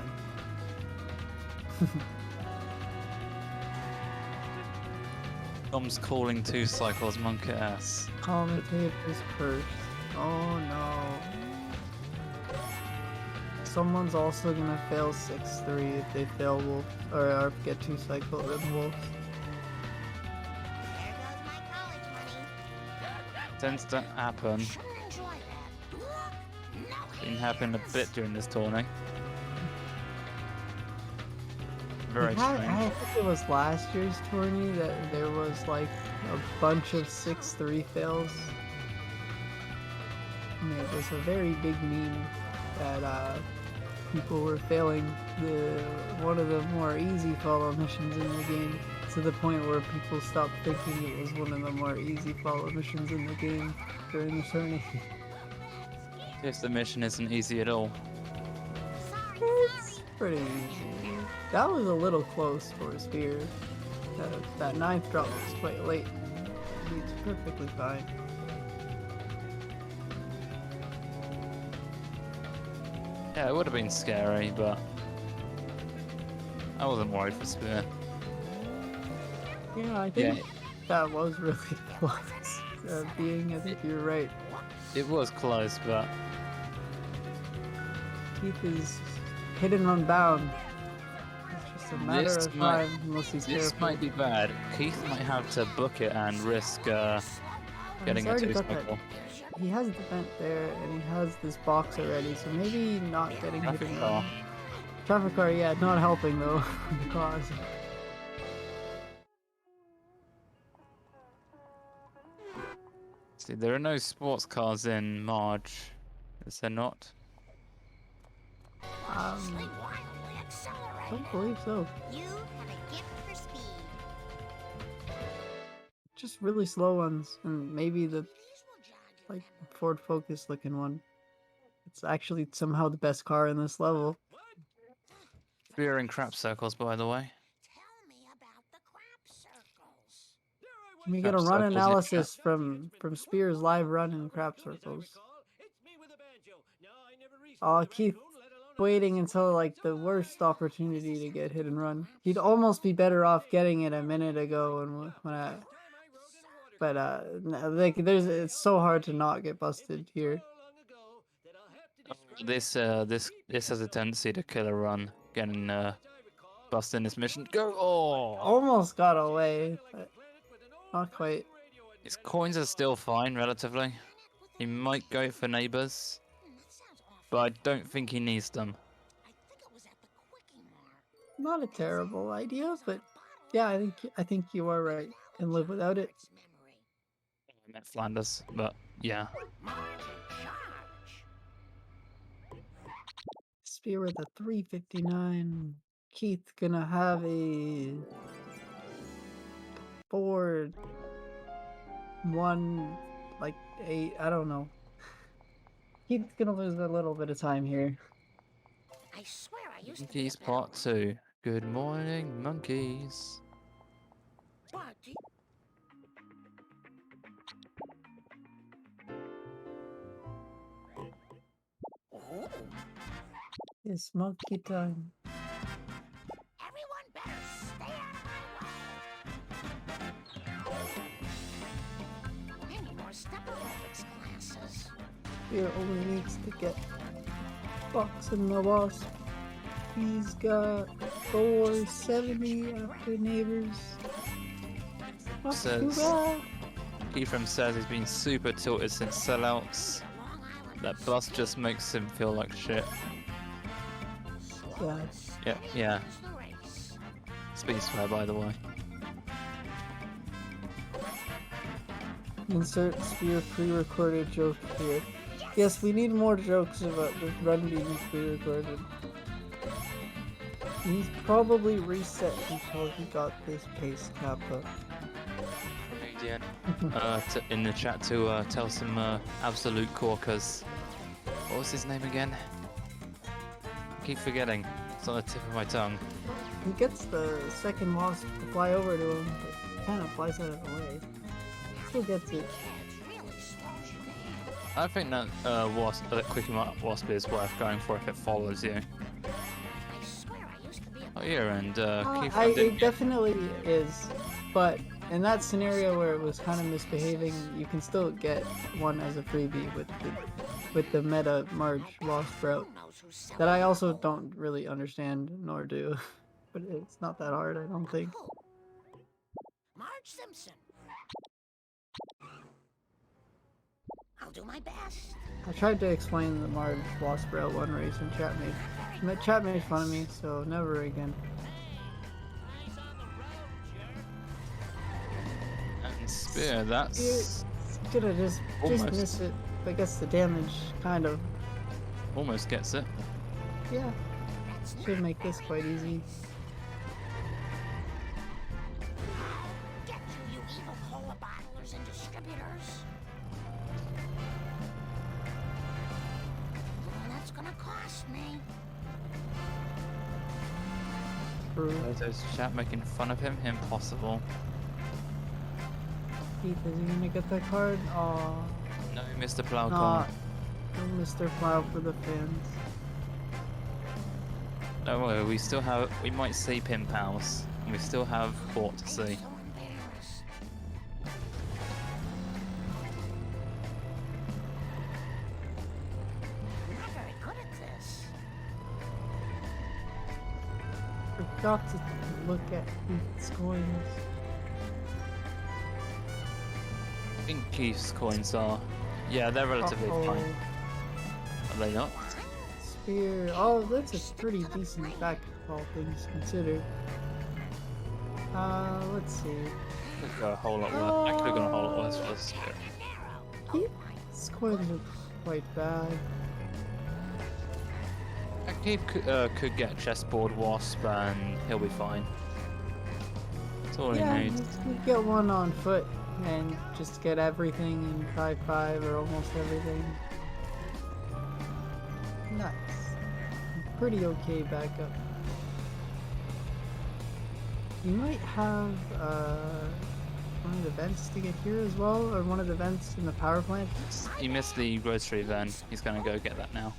Tom's calling 2 cycles monkey ass. Commentators cursed. Oh no. Someone's also gonna fail 6-3 if they fail wolf or get 2 cycle in wolf. There goes my college money. Tends to happen. Sure enjoy that. Look, no Been happening a bit during this tourney. Very I strange. think it was last year's tourney that there was like a bunch of 6-3 fails. And it was a very big meme that people were failing one of the more easy follow missions in the game, to the point where people stopped thinking it was one of the more easy follow missions in the game during the tourney. If the mission isn't easy at all. It's pretty easy. That was a little close for a spear. That ninth drop was quite late. It's perfectly fine. Yeah, it would have been scary, but I wasn't worried for Spear. Yeah, I think that was really close. I think you're right. It was close, but Keith is hit and run bound. It's just a matter This of might- time unless he's this careful. might be bad. Keith might have to book it and risk getting a already two got that. cycle. He has the vent there, and he has this box already, so maybe not getting hit Traffic and car. run. Traffic car, yeah, not helping though the cause. See, there are no sports cars in Marge. Is there not? Wildly I accelerate. don't believe so. You have a gift for speed. Just really slow ones, and maybe the like Ford Focus looking one. It's actually somehow the best car in this level. Spear in crap circles, by the way. Tell me about the crap circles. We get a Crap run circles, yeah. analysis from Spear's live run in crap circles. Oh, Keith waiting until like the worst opportunity to get hit and run. He'd almost be better off getting it a minute ago like it's so hard to not get busted here. This has a tendency to kill a run, getting busted in this mission. Go! Oh! Almost got away, but not quite. His coins are still fine, relatively. He might go for neighbors, but I don't think he needs them. Not a terrible idea, but yeah, I think you are right. Can live without it. I meant Flanders, but yeah. Spear with a 359. Keith gonna have a 4-1, like 8. I don't know. Keith's gonna lose a little bit of time here. I swear I used to be Monkeys a better Part 2. Good morning, monkeys. Bart, do you- Oh, It's monkey time. everyone better stay out of my way. Any more step aerobics classes? Spear only needs to get Fox and the Wasp. He's got 470 after neighbors. Not too Says- bad. KthRam says he's been super tilted since sellouts. Long Island. That bus just makes him feel like shit. Yeah. Yeah. Wins the race. Speed swear, by the way. Insert Spear pre-recorded joke here. Yes, we need more jokes about the run being pre-recorded. He's probably reset until he got this pace cap up. In the chat to tell some absolute corkers. What was his name again? I keep forgetting. It's on the tip of my tongue. He gets the second wasp to fly over to him, but kind of flies out of the way. Still gets it. Kids really slows you down. I think that Quickie Wasp is worth going for if it follows you. I swear I used to be a Oh yeah, and KthRam It didn't get... definitely is, but in that scenario where it was kind of misbehaving, you can still get one as a freebie with the meta Marge Wasp route Who knows who's selling that I also don't really understand nor do, but it's not that hard, I don't think. who? Marge Simpson. I'll do my best. I tried to explain the Marge Wasp route one race and chat made fun of me, so never again. Spear, that's Gonna just almost miss it. But gets the damage, kind of. almost gets it. Yeah. Should make this quite easy. Get you, you evil cola bottlers and distributors. Well, that's gonna cost me. True. Those chat making fun of him. Impossible. Keith, is he gonna get that card? Aw. No, Mr. Plow No, card. no Mr. Plow for the fans. Don't worry, we still have. We might see Pin Pals. And we still have Bart to see. So embarrassed. You're not very good at this. Forgot to look at Keith's coins. I think Keith's coins are. Yeah, they're relatively Uh-oh. fine. Are they not? Spear. Oh, that's a pretty decent back, all things considered. Let's see. Could go a whole lot worse. Actually, gone a whole lot worse for the Spear. Keith's coins are quite bad. Keith could get chessboard wasp and he'll be fine. That's all Yeah, he needs. you get one on foot and just get everything and try 5 or almost everything. Nice. Pretty okay backup. You might have one of the vents to get here as well, or one of the vents in the power plant. He missed the grocery van. He's gonna go get that now.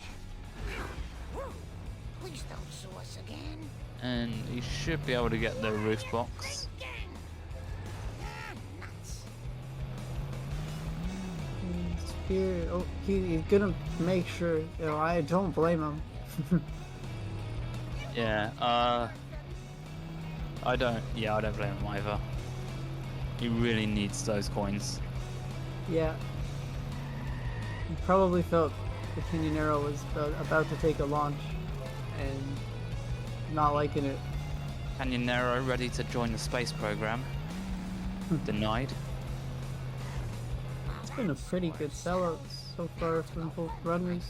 Please don't sue us again. And he should be able to get the roof box. Again. Nuts. Spear. Oh, he's gonna make sure. You know, I don't blame him. Yeah, I don't blame him either. He really needs those coins. Yeah. He probably felt the Canyonero was about to take a launch and not liking it. Canyonero ready to join the space program. Denied. It's been a pretty good sellout so far from both runners.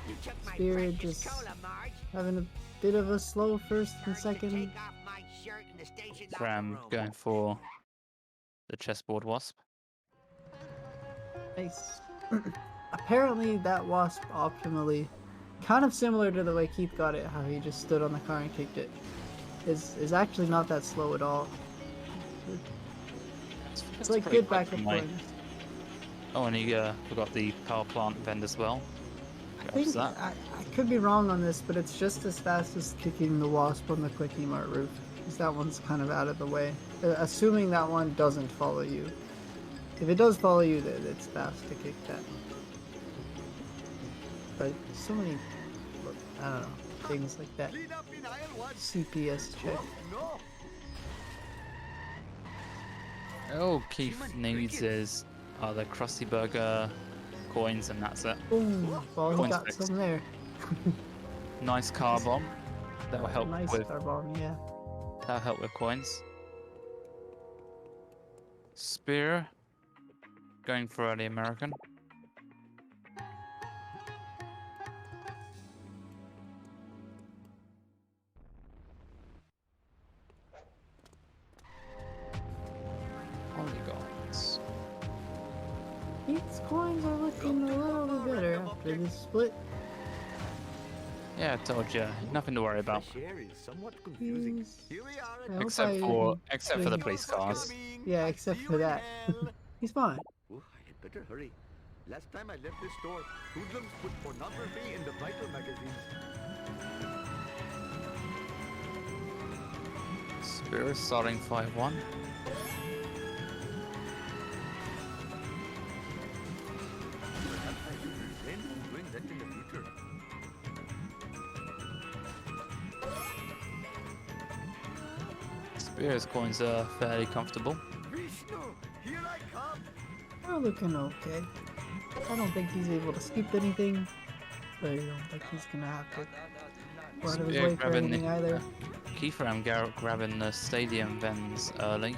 You took my Spirit precious just cola, Marge. having a bit of a slow first and second. Take off my shirt in the station locker KthRam room. going for the chessboard wasp. Nice. Apparently that wasp optimally, kind of similar to the way Keith got it, how he just stood on the car and kicked it, is actually not that slow at all. It's like pretty good quick backup for my- points. Oh, and he forgot the power plant vent as well. I Grabs think that. I could be wrong on this, but it's just as fast as kicking the wasp on the Quickie Mart roof, because that one's kind of out of the way. Assuming that one doesn't follow you. If it does follow you, then it's fast to kick that. But so many, I don't know, things like that. Clean up in aisle one. CPS check. No. All Keith needs is the Krusty Burger coins, and that's it. Boom! Well, he Coins got fixed. some there. Nice car bomb. That will help Nice with car bomb, yeah. that'll help with coins. Spear going for early American. Polygons. Keith's coins are looking a little bit better after this split. Yeah, I told you, nothing to worry about. The share is somewhat confusing. He's- Here we are I at hope Except I for didn't except for the bring- police cars. Yeah, except for that. He's fine. Oh, I had better hurry. Last time I left this store, hoodlums put pornography in the vital magazines. Spear is starting 5-1. Perhaps I should refrain from doing that in the future. Spear's coins are fairly comfortable. Vishnu, here I come. We're looking okay. I don't think he's able to skip anything, but I don't think he's gonna have to go out of his Spear way for grabbing anything either. KthRam grabbing the stadium vents early.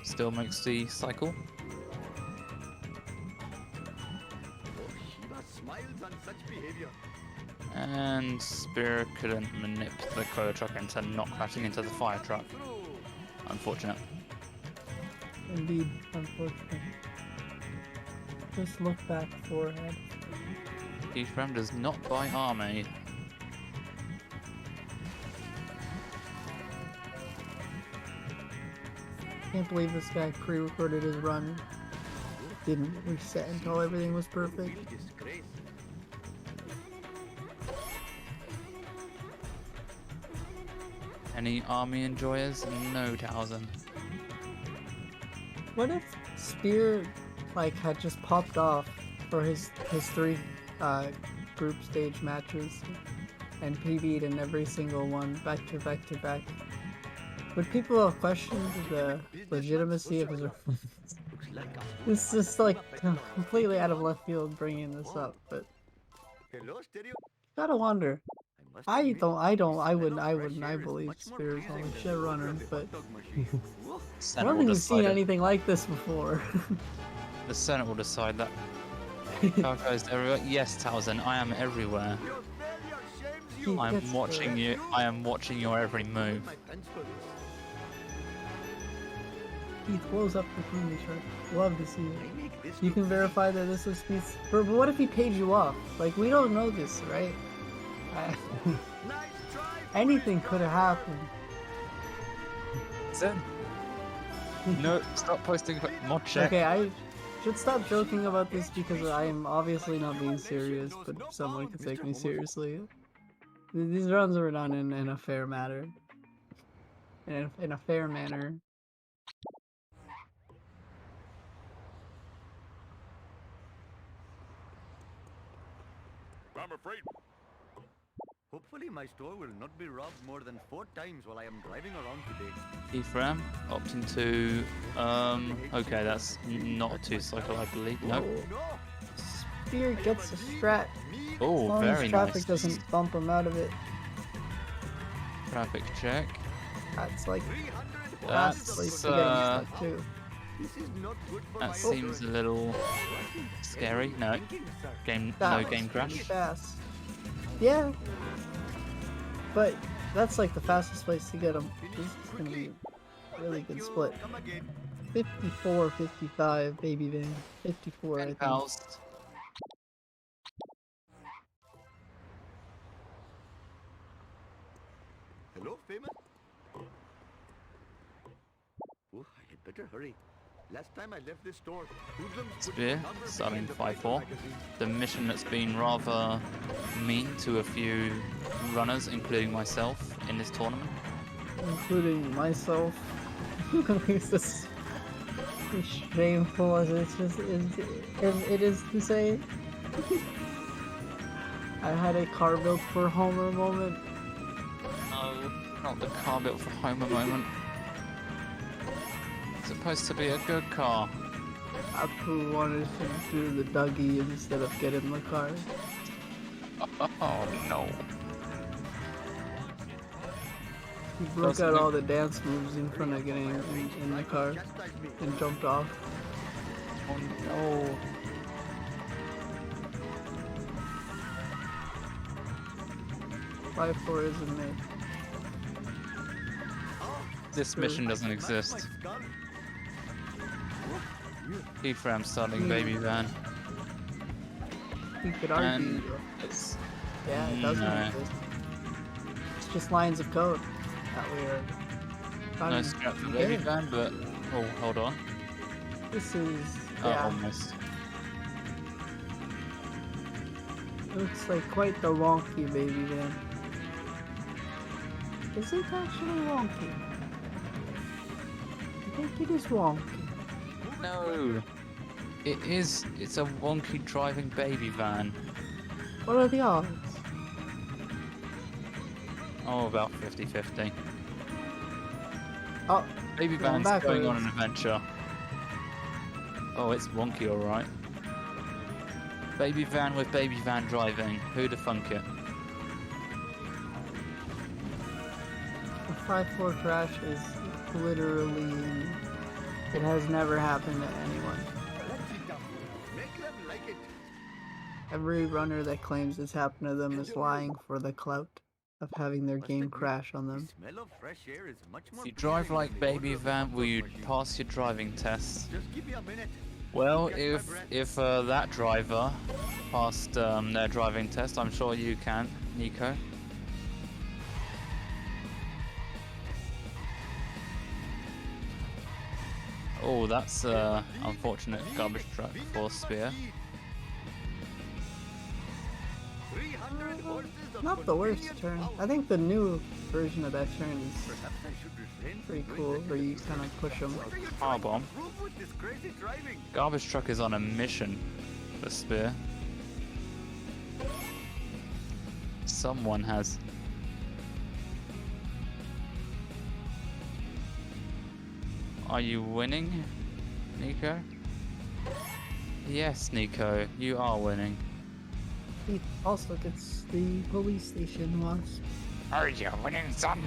still makes the cycle. Oh, Shiva smiles on such behavior. And Spear couldn't manipulate the coal truck into not crashing into the fire truck. Unfortunate. Indeed, unfortunate. Just look back forehead. KthRam does not buy army. Can't believe this guy pre-recorded his run. Didn't reset until everything was perfect. Real disgrace. Any army enjoyers? No, Towson. What if Spear like had just popped off for his 3 group stage matches and PB'd in every single one back to back to back? Would people have questioned the legitimacy of his performance? Looks like a It's just like completely out of left field bringing this up, but Hello, stereo. gotta wonder. Must I admit, don't, the smell of I fresh wouldn't, I air is believe much more Spear is pleasing only than shit the odor runner, of the but hot dog machine. Whoa. I Senate don't will think we've seen decide. anything like this before. The Senate will decide that. Car goes everywhere. Yes, Towson, I am everywhere. Your failure shames He you. I gets am the- watching you. I am watching your every move. My thanks for this. He blows up the Pony truck. Love to see it. I make this You look can easy. verify that this is Speed's. But what if he paid you off? Like, we don't know this, right? Nice try. Anything could have happened. Zen. No, stop posting mod check. Okay, I should stop joking about this because I am obviously not being serious, but someone can take me seriously. These runs were done in a fair manner. In a fair manner. I'm afraid. Hopefully my store will not be robbed more than 4 times while I am driving around today. KthRam opting to okay, that's not a 2-cycle, I believe. Nope. Whoa. No. Spear gets a strat. Me. As Oh, long as very traffic nice. doesn't bump him out of it. Traffic check. That's like 300. fast place to get him stuck too. This is not good for my That seems a little scary. No, thinking, sir. game, That no was game pretty crash. fast. Yeah. But that's like the fastest place to get him. This is gonna be a really good split. Come again. 54, 55, baby van. 54, I think. Pals. Hello, famous. Oh, I had better hurry. Last time I left this store, hoodlums put Spear, number B starting in the 5-4. Bible magazine. The mission that's been rather mean to a few runners, including myself, in this tournament. Including myself. It's just as shameful as it is to say. I had a car built for Homer moment. No, not the car built for Homer moment. It's supposed to be a good car. Apu wanted to do the Dougie instead of get in the car. Oh no. He broke Doesn't out look- all the dance moves in front of getting in the car Chastise me. and jumped off. Oh no. Five four isn't it? This mission doesn't exist. KthRam starting baby van. You could And argue. it's Yeah, it doesn't no. exist. It's just lines of code that we are. no finding scrap for in baby game. van, but oh, hold on. This is Oh, yeah. almost. Looks like quite the wonky baby van. Is it actually wonky? I think it is wonky. No. It is. It's a wonky driving baby van. What are the odds? Oh, about 50-50. Oh, Baby Going van's going on backwards. an adventure. Oh, it's wonky, alright. Baby van with baby van driving. Who'da thunk it? the 5-4 crash is literally It has never happened to anyone. Let's sit down. Make them like it. Every runner that claims it's happened to them is lying for the clout of having their Must game admit, crash on the them. smell of fresh air is much more If you drive pleasing like than the Baby odor of the Van, hot will dog you machine. pass your driving test? Just give me a minute. Well, Catch my breath. if that driver passed their driving test, I'm sure you can, Nico. Oh, that's unfortunate garbage truck for Spear. 300 horses of Not the worst convenient turn. power. I think the new version of that turn is Perhaps I should refrain from pretty doing cool, that where in the you future. kind of push them. What are you Power trying to bomb. prove with this crazy driving? Garbage truck is on a mission for Spear. Someone has. Are you winning, Nico? Yes, Nico, you are winning. He also gets the police station wasp. Are you winning, son?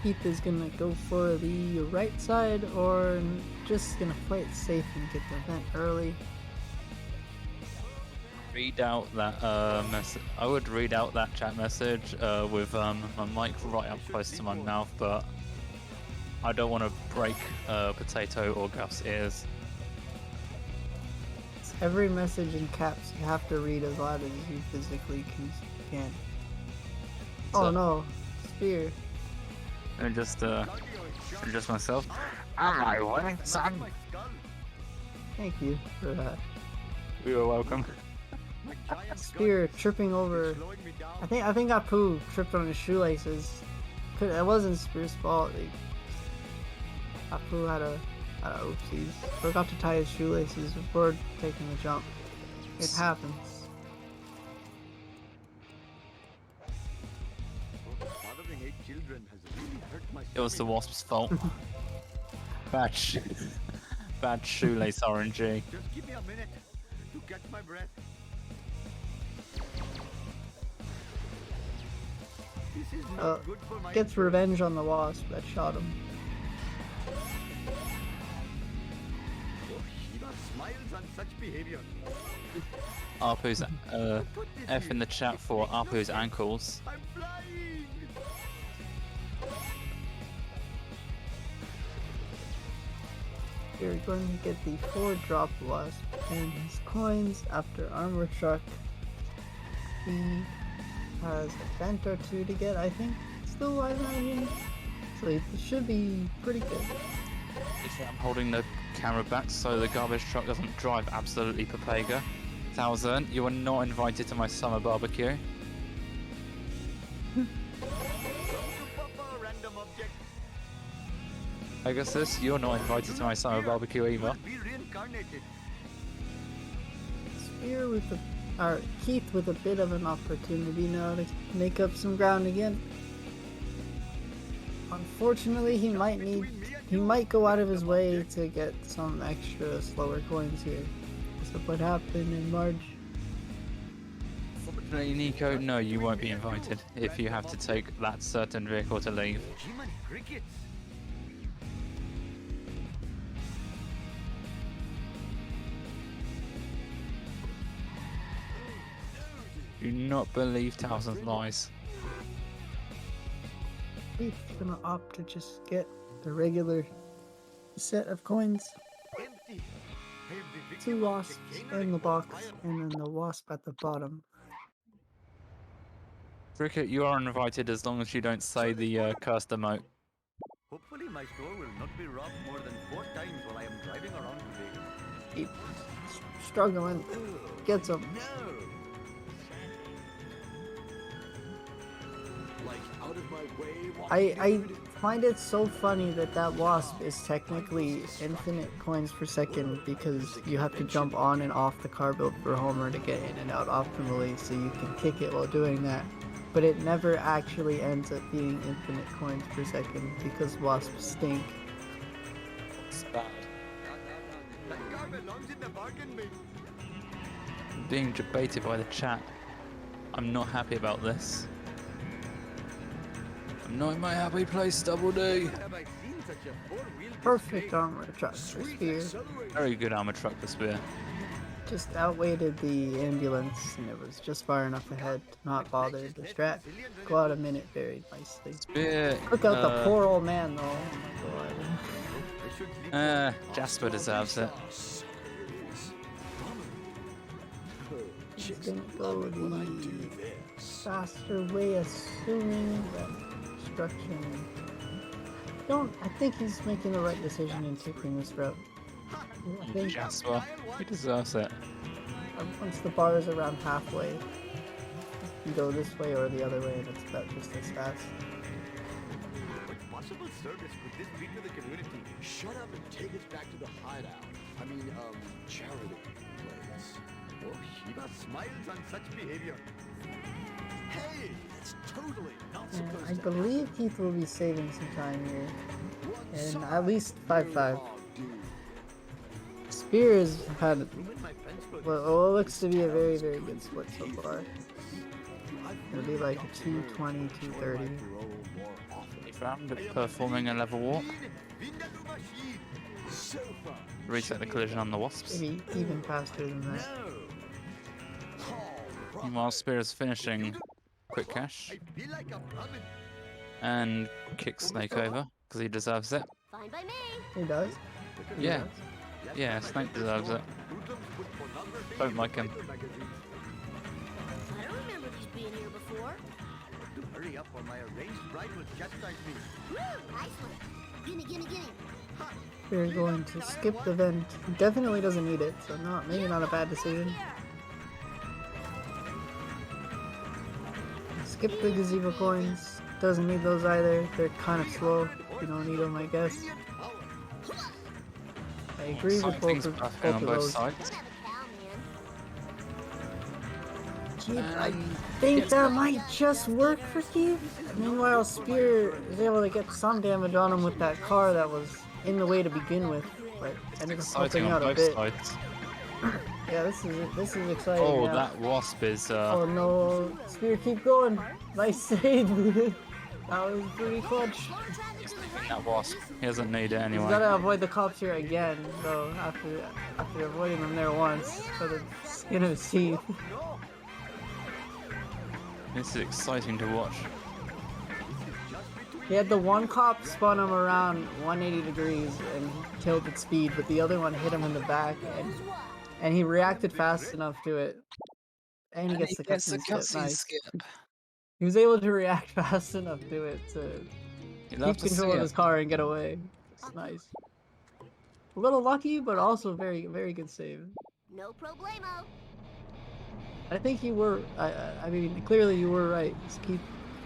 Keith is gonna go for the right side, or just gonna play it safe and get the vent early. Read out that message. I would read out that chat message with my mic right up close to my mouth, but I don't want to break Potato or Gaf's ears. Every message in caps you have to read as loud as you physically can. Oh So- no, Spear. And just myself. Am I winning, son? My skull. Thank you for that. You are welcome. My giant Spear gut tripping is over. slowing me down. I think Apu tripped on his shoelaces. It wasn't Spear's fault. Apu had a oopsies. Forgot to tie his shoelaces before taking the jump. It happens. Fathering 8 children has really hurt my It was the stomach. wasp's fault. Bad shoelace RNG. Just give me a minute to catch my breath. This is not good for my Gets insurance. revenge on the wasp that shot him. Oh, Shiva smiles on such behavior. Apu's Put this F in here. the chat for Apu's ankles. I'm flying. You're going to get the 4 drop wasp and his coins after armor truck. He has a vent or 2 to get, I think. Still, I imagine. So it should be pretty good. I'm holding the camera back so the garbage truck doesn't drive absolutely Papega. Thousand, you are not invited to my summer barbecue. Come to Papa, random object. Pegasus, you're not invited to my summer barbecue You will either. be reincarnated. Spear with the, or Keith with a bit of an opportunity now to make up some ground again. Unfortunately, he might go out of his way to get some extra slower coins here. That's what happened in March. Fortunately, Nico, no, you won't be invited if you have to take that certain vehicle to leave. Jiminy crickets. Do not believe Thousand's lies. Keith's gonna opt to just get the regular set of coins. Empty. I am the 2 victim of wasps chicanery in the of box, fire. and then the wasp at the bottom. Cricket, you are invited as long as you don't say the cursed emote. Hopefully my store will not be robbed more than 4 times while I am driving around today. Keith struggling, gets him. No! Like out of my way. I find it so funny that that wasp is technically infinite coins per second because you have to jump on and off the car built for Homer to get in and out optimally, so you can kick it while doing that. But it never actually ends up being infinite coins per second because wasps stink. It's bad. That car belongs in the bargain bin. Being debated by the chat. I'm not happy about this. I'm not in my happy place, Double D. Have I seen such a four-wheel Perfect display? armor truck for Spear. Very good armor truck for Spear. Just outweighted the ambulance, and it was just far enough ahead to not bother the strat. Go out a minute very nicely. Spear. Look out the poor old man, though. Oh my god. I should leave Jasper deserves it. He's gonna go the faster way, assuming that instruction. I think he's making the right decision in taking this route. I think Jasper. He deserves it. once the bar is around halfway, you can go this way or the other way, and it's about just as fast. What possible service could this be to the community? Shut up and take us back to the hideout. I mean, charity place. Oh, Shiva smiles on such behavior. Hey, it's totally not And supposed I to believe Keith will be saving some time here, What and side at least 5-5. Oh, dude. Spear has had Room in my fence for what looks to be a very, very good split so far. It'll be like a 220, 230. KthRam performing a level warp. Super. Reset the collision on the wasps. Maybe even faster than that. Meanwhile, Spear is finishing quick cash I feel like I'm coming. and kicks Snake over because he deserves it. Fine by me. He does. He Yeah. does. Yeah, Snake deserves it. Don't like him. I don't remember these being here before. To hurry up or my arranged bride will chastise me. Woo! Nice one. Gimme, gimme, gimme. We're going to skip the vent. He definitely doesn't need it, so maybe not a bad decision. Skip the gazebo coins. Doesn't need those either. They're kind of slow. You don't need them, I guess. I agree with Something's both buffing on of both those. sides. Don't have a cow, man. Keith, I think that might just work for Keith. Meanwhile, Spear is able to get some damage on him with that car that was in the way to begin with, but ended up Exciting helping on out a both bit. sides. Yeah, this is exciting. Oh, yeah. that wasp is Oh no, Spear, keep going. Nice save. That was pretty clutch. that wasp. He doesn't need it He's anyway. gotta avoid the cops here again, though, after avoiding them there once for the skin of his teeth. This is exciting to watch. He had the one cop spun him around 180 degrees and killed at speed, but the other one hit him in the back, and he reacted fast enough to it. And he gets the cutscene skip. Nice. skip. He was able to react fast enough to it to You love keep to see control of it. his car and get away. It's nice. A little lucky, but also very, very good save. No problemo. I think you were. I mean, clearly you were right. Just keep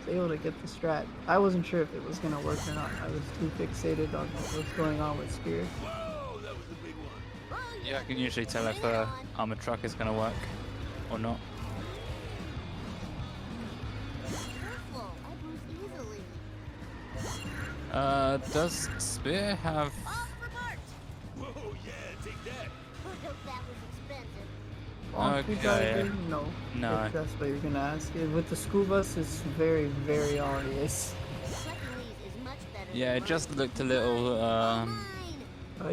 able to get the strat. I wasn't sure if it was gonna work or not. I was too fixated on what was going on with Spear. Yeah, I can usually tell if armored truck is going to work or not. Careful. I bruise easily. Does Spear have... Off for Bart. Whoa, yeah, take that. That was expensive. Wonky Okay. driving? No. No. If that's what you're gonna ask. With the school bus, it's very, very obvious. Collecting these is much better Yeah, than it just mine. looked a little... Mine.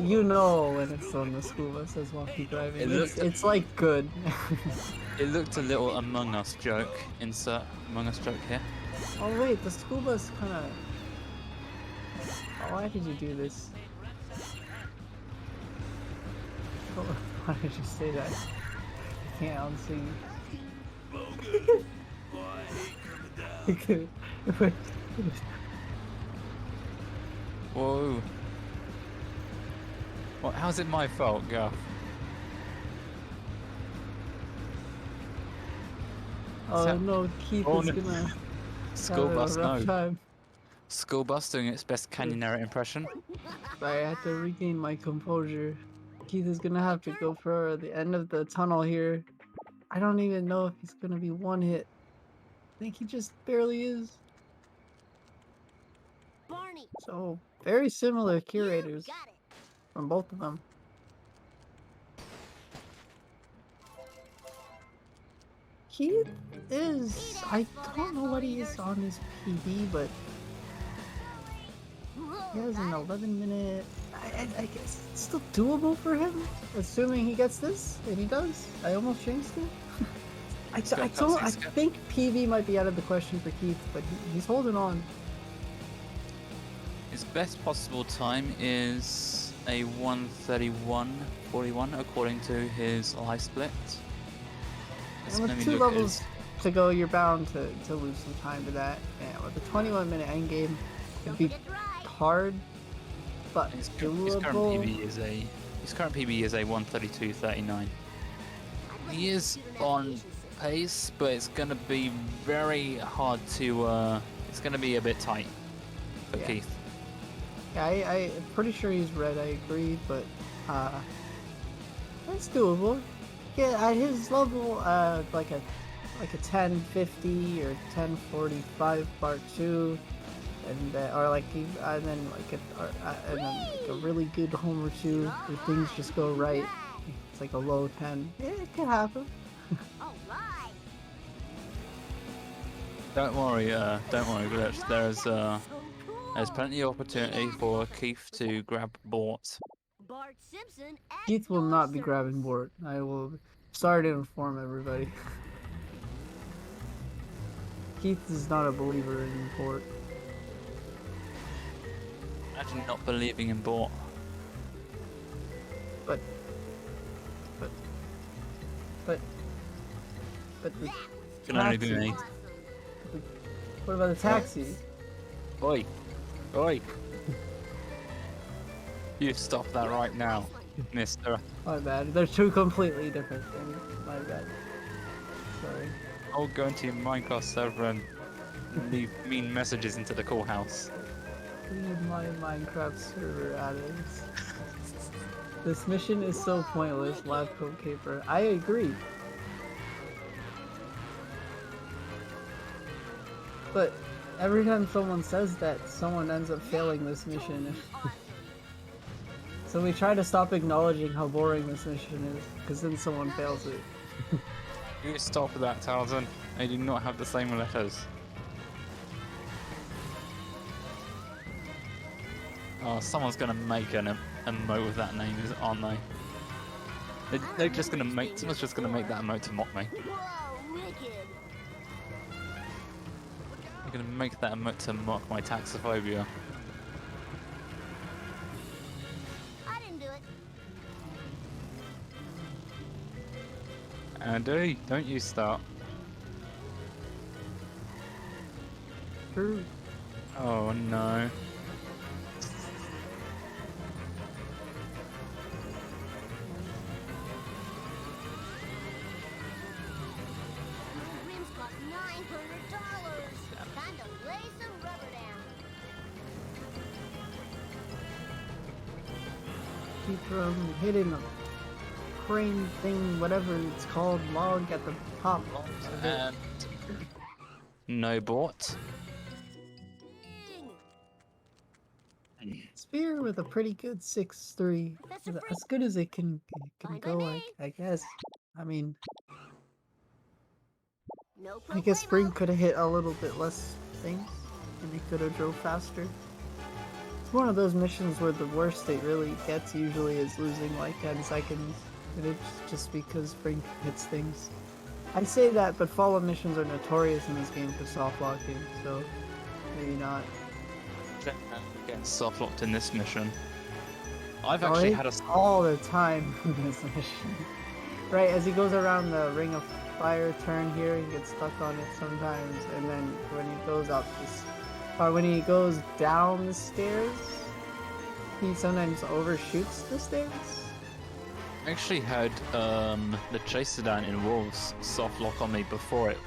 You know when it's on the school bus as wonky driving. It It's, looked- it's like good. It looked a little Among Us joke. Insert Among Us joke here. Oh wait, the school bus kind of. Oh, why did you do this? Oh, why did you say that? I can't unsee. Whoa. What? How's it my fault, Gaff? Oh that- no, Keith Oh, is no. gonna School have bus, a rough no. time. School bus doing its best Canyon Narrate impression. Sorry, I have to regain my composure. Keith is gonna have to go for the end of the tunnel here. I don't even know if he's gonna be one hit. I think he just barely is. Barney. So, very similar You curators got it. from both of them. Keith is... I don't know what he is on his PB, but he has an 11-minute... I guess it's still doable for him, assuming he gets this, and he does. I almost jinxed it. I think PV might be out of the question for Keith, but he's holding on. His best possible time is a 1:31.41 according to his life split. Let's And maybe with 2 look at levels his- to go, you're bound to lose some time to that. And with a 21-minute endgame, it'd be hard, but his doable. current PB is a 1:32.39. He is on pace, but it's going to be very hard to. It's going to be a bit tight for Yeah. Keith. Yeah, I'm pretty sure he's red, I agree, but it's doable. Yeah, at his level, like a 1050 or 1045 Bart 2, and or like and then like a really good Homer 2 if things just go right. It's like a low 10. Yeah, it could happen. Alright. Don't worry, Glitch. There's plenty of opportunity for Keith to grab Bort. Bart Simpson at Keith will your not be service. grabbing Bort. I will sorry to inform everybody. Keith is not a believer in Bort. Imagine not believing in Bort. But the Can only be taxi. me. What about the taxi? Oi! Oi! You stop that right now, mister. My bad. They're 2 completely different things. My bad. Sorry. I'll go into your Minecraft server and leave mean messages into the call house. Leave my Minecraft server addicts. This mission is so pointless, Lab Coat Caper. I agree. But every time someone says that, someone ends up failing this mission. So we try to stop acknowledging how boring this mission is, because then someone fails it. You stop that, Tarzan. They do not have the same letters. Oh, someone's gonna make an emote with that name, aren't they? They're just gonna make. Someone's just gonna make that emote to mock me. Whoa, wicked. They're gonna make that emote to mock my taxophobia. I didn't do it. Andy, don't you start. True. Oh no. The rims cost $900. Time to lay some rubber down. KthRam hitting a crane thing, whatever it's called, log at the top. of it. And no Bort. Spear with a pretty good 6-3. Professor As good as it can Fine by go, me. I guess. I mean, No I guess Spring problemo. could have hit a little bit less things, and it could have drove faster. It's one of those missions where the worst it really gets usually is losing like 10 seconds, and it's just because Spring hits things. I say that, but follow missions are notorious in this game for soft locking, so maybe not. Getting soft locked in this mission. I've actually had a. all the time in this mission. Right, as he goes around the ring of fire turn here, he gets stuck on it sometimes, and then when he goes up this, or when he goes down the stairs, he sometimes overshoots the stairs. I actually had the chase sedan in Wolves soft lock on me before it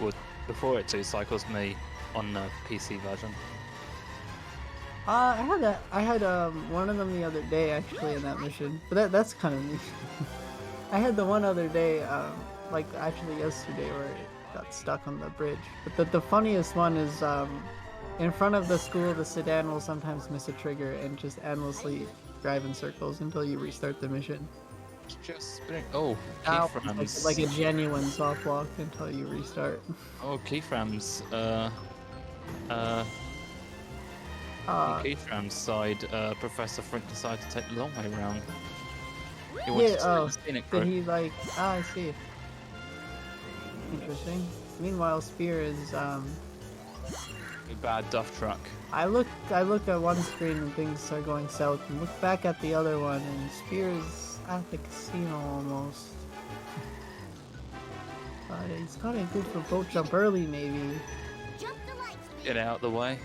2 cycles me on the PC version. I had one of them the other day actually in that mission, but that's kind of neat. I had the one other day, like actually yesterday, where it got stuck on the bridge. But the funniest one is in front of the school, the sedan will sometimes miss a trigger and just endlessly drive in circles until you restart the mission. Just spinning. Oh, Ow, KthRam's. like a genuine soft lock until you restart. Oh, KthRam's. Uh, Uh, KthRam's side. Professor Frink decided to take the long way round. He yeah, wants to stay scenic did route. he like, I see. Interesting. Meanwhile, Spear is, A bad duff truck. I look at one screen and things start going south, and look back at the other one, and Spear is at the casino almost. He's got a good for boat jump early, maybe. Jump the lights, Get out of the way.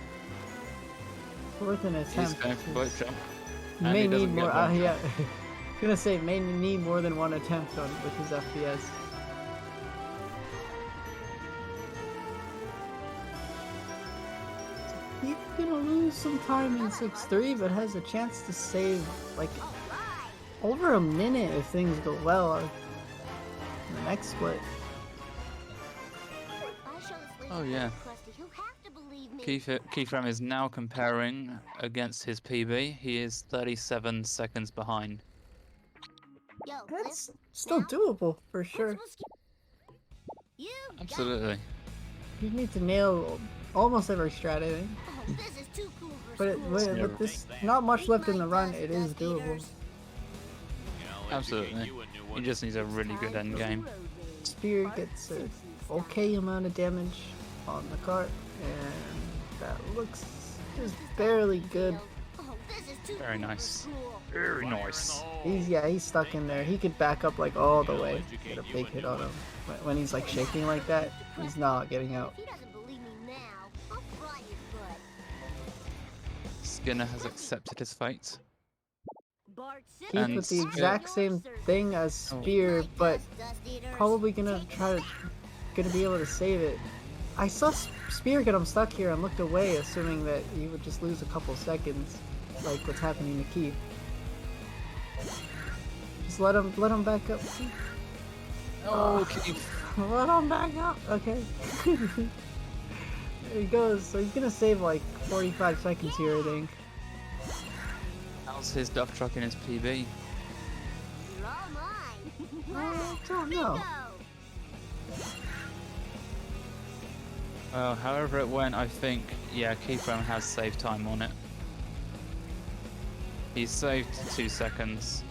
Worth an He's attempt. going for boat jump. He and may he need doesn't more. get one. Yeah, gonna say may need more than one attempt on with his FPS. He's gonna lose some time in 6-3, but has a chance to save like over a minute if things go well in the next split. Oh yeah. KthRam is now comparing against his PB. He is 37 seconds behind. That's still doable for sure. Absolutely. You need to nail almost every strat, I think. Oh, this is too cool for But school. with this not much left in the run, it is doable. Absolutely. He just needs a really good end game. Spear gets an okay amount of damage on the cart, and that looks just barely good. Oh, this is too Very cool for nice. school. Very nice. He's stuck in there. He could back up like all the way, get a big hit on him. When he's like shaking like that, he's not getting out. If he doesn't believe me now, I'll fry his butt. Skinner has accepted his fate. Bart, sit Keith And with the Spear- exact same thing as Spear, but probably gonna be able to save it. I saw Spear get him stuck here and looked away, assuming that he would just lose a couple seconds, like what's happening to Keith. Just let him back up. Oh, Keith. Let him back up. Okay. There he goes. So he's gonna save like 45 seconds here, I think. How's his duff truck in his PB? You're all mine. I don't know. However it went, I think, yeah, KthRam has saved time on it. He's saved 2 seconds.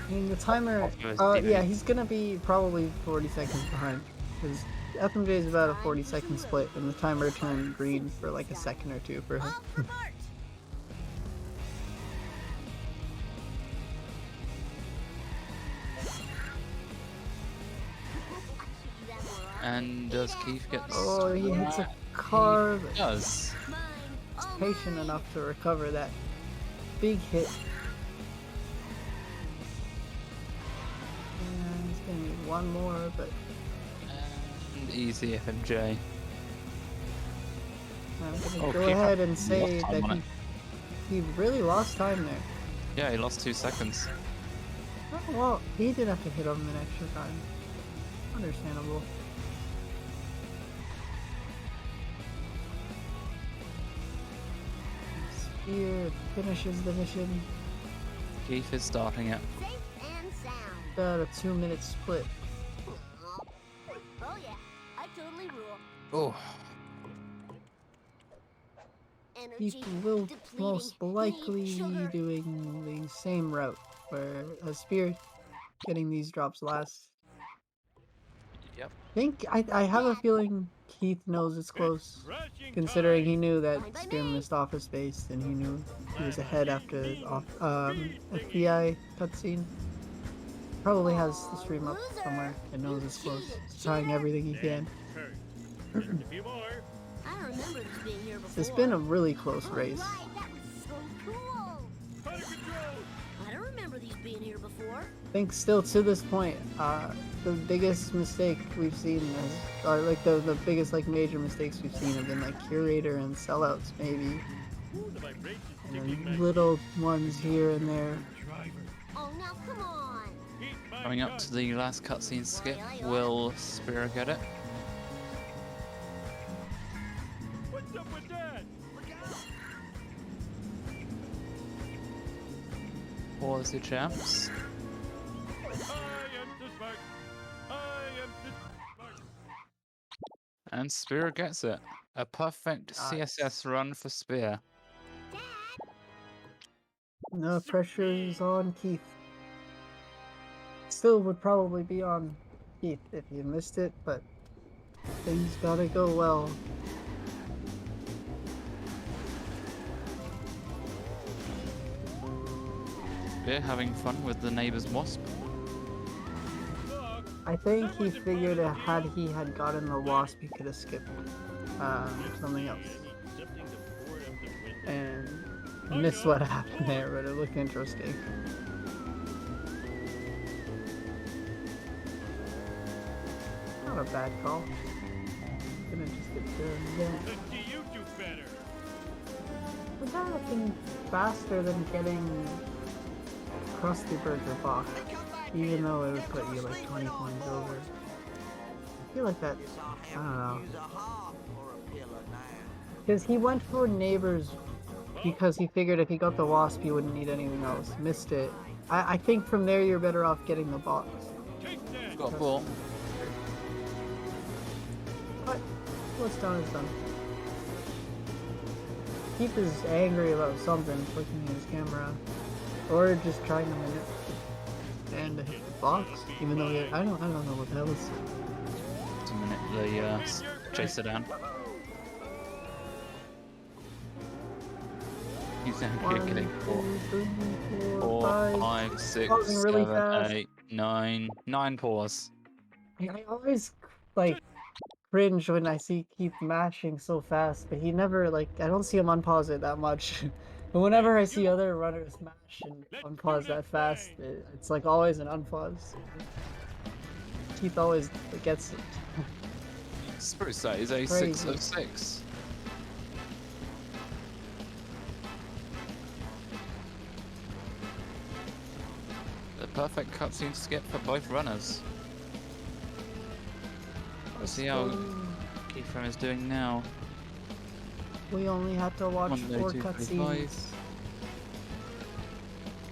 I mean, the timer. Off of his Yeah, PB. he's gonna be probably 40 seconds behind. Because FMJ is about a 40-second split, and the timer turned green for like a second or two for him. All for Bart. And does Keith get Oh, he hits a car. He does. Mine. He's All patient mine. enough to recover that big hit. And he's gonna need one more, but And easy FMJ. I'm gonna Oh, go Keith ahead and lost say time that on it. he really lost time there. Yeah, he lost 2 seconds. Oh, well, he did have to hit him an extra time. Understandable. Spear finishes the mission. Keith is starting it. Safe and sound. About a 2-minute split. Oh yeah, I totally rule. Oh, Energy People will depleting. most likely Need be sugar. doing the same route, where a Spear getting these drops last. yep. I have a feeling Keith knows it's close, considering he knew that Spear missed office space and he knew he was ahead after FBI cutscene. Probably has the stream up somewhere and knows it's close. He's trying everything he can. Just a few more. I don't remember this being here before. It's been a really close race. Right, that was so cool. Out of control. I don't remember these being here before. I think still to this point, the biggest mistake we've seen is, or like the biggest like major mistakes we've seen have been like Curator and Sellouts maybe, Ooh, the vibration's and tickling my then little ones here and there. driver. Oh, now come on. Keep my Coming up gun. to the last cutscene skip, will Spear get it? What's up with that? Pause the champs. And Spear gets it. A perfect CSS run for Spear. No pressure is on Keith. Still would probably be on Keith if you missed it, but things gotta go well. Spear having fun with the neighbor's wasp. I think he figured had he had gotten the wasp, he could have skipped something else. And missed what happened there, but it looked interesting. Not a bad call. Gonna just get there again. Do you do better? Was that looking faster than getting Krusty Burger box? Even though it would put you like 20 points over. I feel like that, I don't know. Because he went for neighbors because he figured if he got the wasp he wouldn't need anything else. Missed it. I think from there you're better off getting the box. Got a ball. But what's done is done. Keith is angry about something, flicking his camera. Or just trying to minute and hit the box, even though I don't know what that was. To minute the chaser down. He's out here getting 4, 5, 6, Pausing really 7, fast. 8, 9. 9 paws. I always like cringe when I see Keith mashing so fast, but he never I don't see him unpause it that much. But whenever I see other runners mash and unpause that fast, it's like always an unpause. Keith always gets it. Spruce that is a Crazy. 6 of 6. The perfect cutscene skip for both runners. Let's see how KthRam is doing now. We only had to watch 4 cutscenes.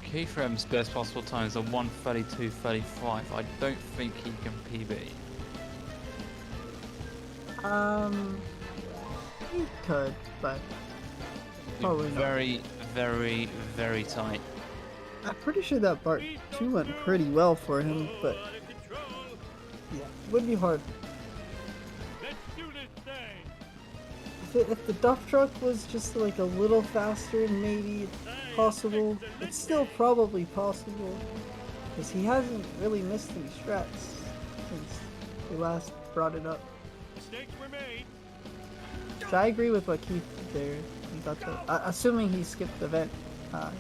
KthRam's best possible time is a 1:32:35. I don't think he can PB. He could, but probably not. Very, very, very tight. I'm pretty sure that Bart 2 went pretty well for him, but yeah, it would be hard. Let's do this thing. If the dump truck was just like a little faster, maybe it's possible. It's still probably possible, because he hasn't really missed any strats since we last brought it up. Mistakes were made. So I agree with what Keith did there. He got the, assuming he skipped the vent,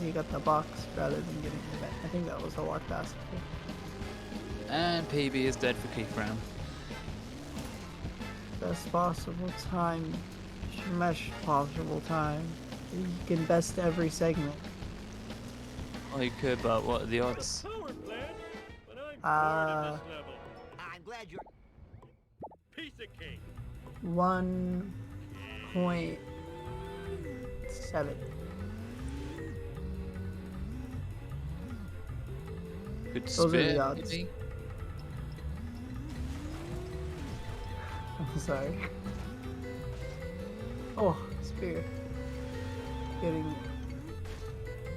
he got the box rather than getting the vent. I think that was a lot faster. And PB is dead for KthRam. Best possible time. Mesh possible time. You can best every segment. Oh, you could, but what are the odds? Power plant, but I'm bored of this level. I'm glad you're... Piece of cake. 1.7. Good Those are the spear, odds. maybe? I'm sorry. Oh, spear. Getting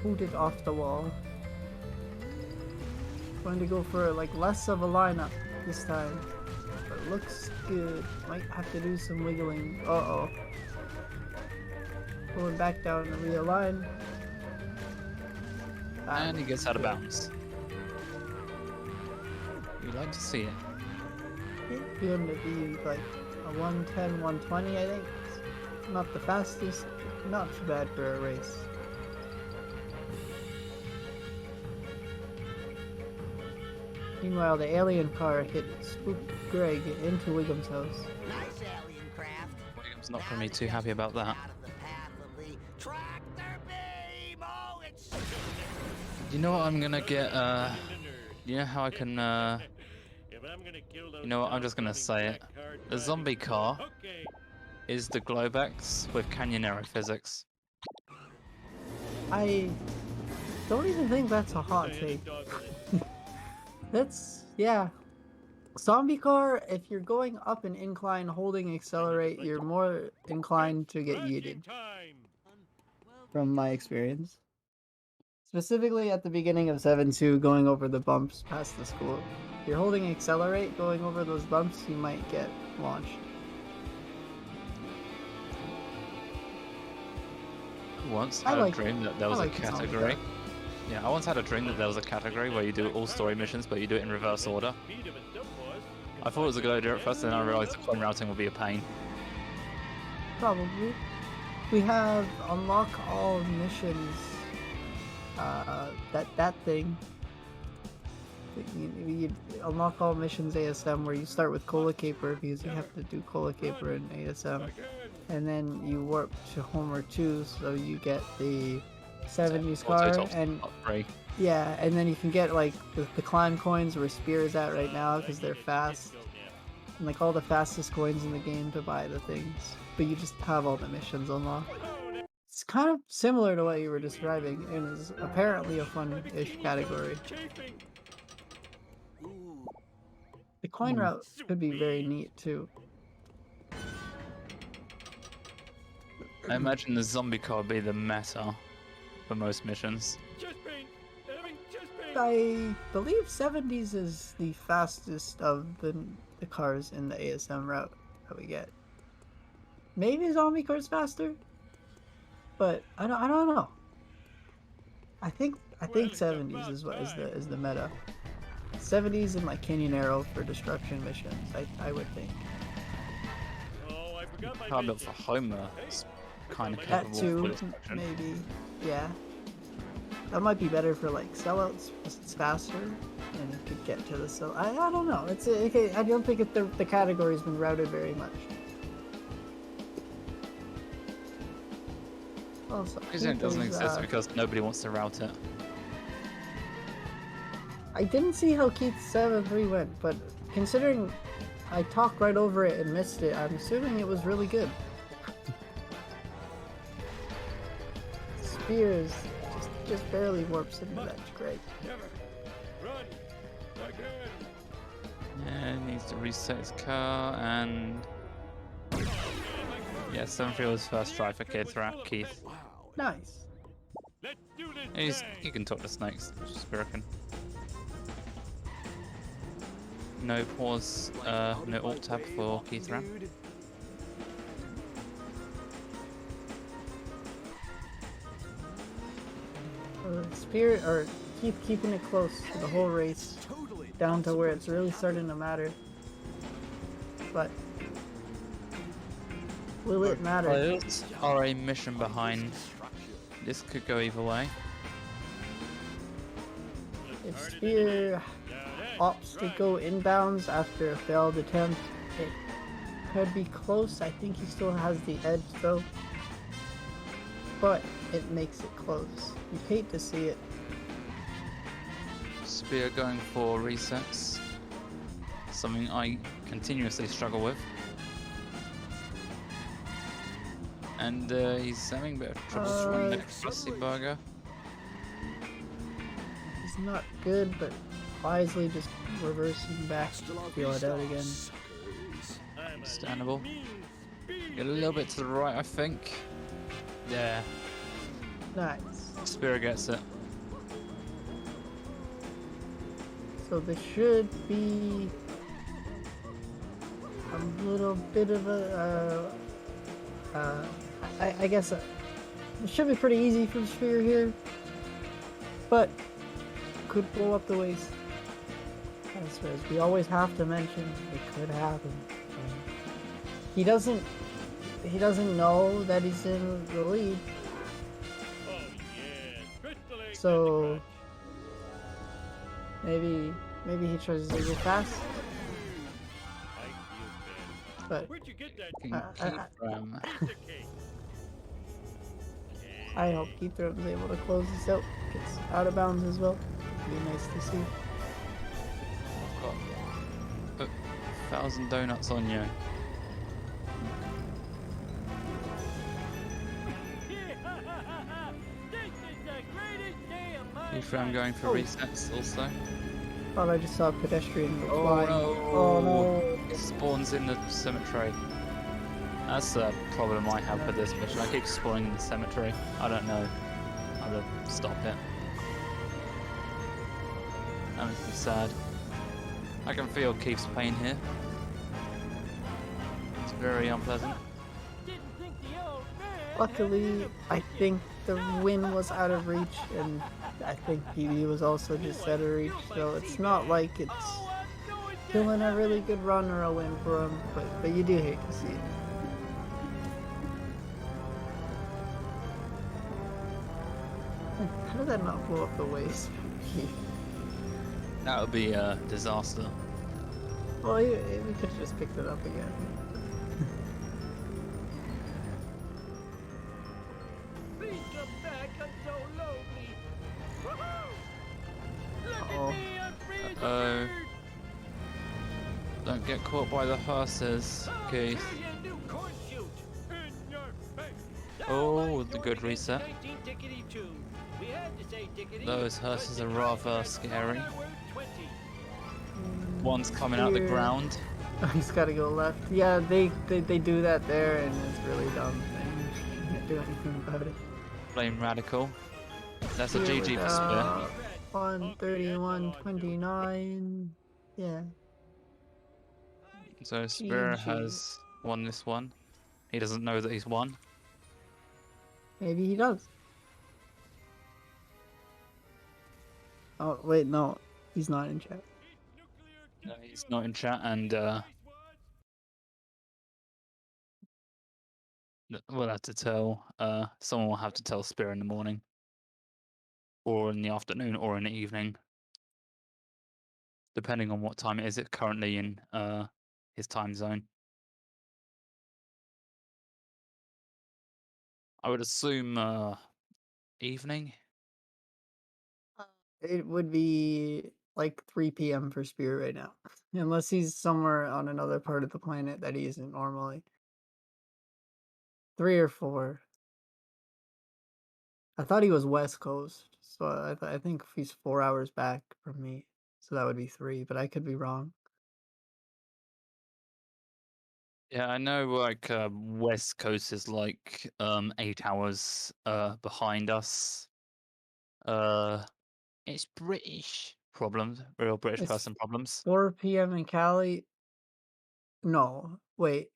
booted off the wall. Going to go for like less of a lineup this time. But it looks good. Might have to do some wiggling. Uh-oh. Going back down to realign. And he gets out of bounds. You'd like to see it. It's going to be like a 110, 120, I think. Not the fastest, not too bad for a race. Meanwhile, the alien car hit Spook Greg into Wiggum's house. Nice alien craft. Wiggum's not going to be too happy about that. Out of the path of the tractor beam. Oh, it's... You know what I'm going to get, you know how I can, If I'm gonna kill those you know what, I'm just going to say it. The zombie car Okay. is the Globex with Canyonero physics. I don't even think that's a hot take. That's, yeah. Zombie car, if you're going up an incline holding accelerate, you're more inclined to get yeeted, Time. from my experience. Specifically at the beginning of 7-2, going over the bumps past the school. If you're holding accelerate, going over those bumps, you might get launched. Once I had like- a dream that there I was like a the zombie category. car. Yeah, I once had a dream that there was a category where you do all story missions, but you do it in reverse order. Speed of a dumb was. I thought it was a good idea at first, and then I realized the coin routing would be a pain. Probably. We have unlock all missions. That thing. You unlock all missions ASM where you start with Cola Caper because you have to do Cola Caper in ASM, and then you warp to Homer 2, so you get the 70s car, and Upgrade. yeah, and then you can get like the climb coins where Spear is at right now because they're fast, and like all the fastest coins in the game to buy the things, but you just have all the missions unlocked. It's kind of similar to what you were describing, and is apparently a fun-ish category. The coin route could be very neat too. I imagine the zombie car would be the meta for most missions. Chest pain. Chest pain. I believe 70s is the fastest of the cars in the ASM route that we get. Maybe zombie car's faster, but I don't know. I think 70s is what is the meta. 70s and like Canyon Arrow for destruction missions. I would think. Oh, I forgot my Car built basic. for Homer is kind of That capable too, of destruction. maybe. Yeah. That might be better for like sellouts because it's faster and it could get to the sell. I don't know. It's okay. I don't think the category's been routed very much. Also, The reason it doesn't there's, exist because nobody wants to route it. I didn't see how Keith 7-3 went, but considering I talked right over it and missed it, I'm assuming it was really good. Spears just barely warps into that. Great. Never. Run. Again. Yeah, he needs to reset his car and yeah, 7-3 was first try for KthRam. Keith. Wow. Nice. Let's do this thing. He can talk to snakes, which is broken. No pause, no alt tab for KthRam. Spear or Keith keeping it close the whole race, Totally. down to where it's really starting to matter. But will it matter? Players are a mission behind. This could go either way. If Spear opts to go inbounds after a failed attempt, it could be close. I think he still has the edge though, but it makes it close. You hate to see it. Spear going for resets. Something I continuously struggle with. And he's having a bit of trouble throwing the crusty burger. It's not good, but wisely just reversing back, feel it out again. Understandable. Get a little bit to the right, I think. Yeah, Nice. Spear gets it. So there should be a little bit of a, I guess it should be pretty easy for Spear here, but could blow up the waist. As we always have to mention, it could happen. He doesn't know that he's in the lead, Oh yeah. Crystal egg. so maybe he tries to go fast, I feel bad. but Where'd you get that KthRam. pizza cake? I hope KthRam's able to close this out. Gets out of bounds as well. It'd be nice to see. Got 1,000 donuts on you. This is the greatest day of my KthRam life. going for resets also. Thought I just saw a pedestrian go Oh flying. no! Oh no! It spawns in the cemetery. That's a problem I have with this mission. I keep spawning in the cemetery. I don't know how to stop it. That makes me sad. I can feel Keith's pain here. It's very unpleasant. Luckily, I think the win was out of reach, and I think PB was also just out of reach, so it's not like it's killing a really good run or a win for him, but you do hate to see it. How did that not blow up the waist? That would be a disaster. Well, we could have just picked it up again. Please come back, I'm so lonely. Woohoo! Look Uh-oh. at me, I'm free as a Uh-oh. bird. Don't get caught by the hearses, I'll Keith. show you a new corn shoot. In your face. Oh, the good Joining us in reset. 19-tickety-2. We had to say tickety, Those but hearses the are driver rather scary. thought I were 20. One's coming out the Here. ground. He's gotta go left. Yeah, they do that there, and it's really dumb, and you can't do anything about it. Blame Radical. That's a Here GG with, for Spear. 131.29. Yeah. So Spear GG. has won this one. He doesn't know that he's won. Maybe he does. Oh, wait, no. He's not in chat. No, he's not in chat, and we'll have to tell. Someone will have to tell Spear in the morning, or in the afternoon, or in the evening, depending on what time it is. It's currently in his time zone. I would assume evening. It would be like 3 p.m. for Spirit right now. Unless he's somewhere on another part of the planet that he isn't normally. 3 or 4. I thought he was West Coast, so I think he's 4 hours back from me. So that would be 3, but I could be wrong. Yeah, I know. Like West Coast is like 8 hours behind us. It's British problems, real British It's person problems. 4 p.m. in Cali. No, wait.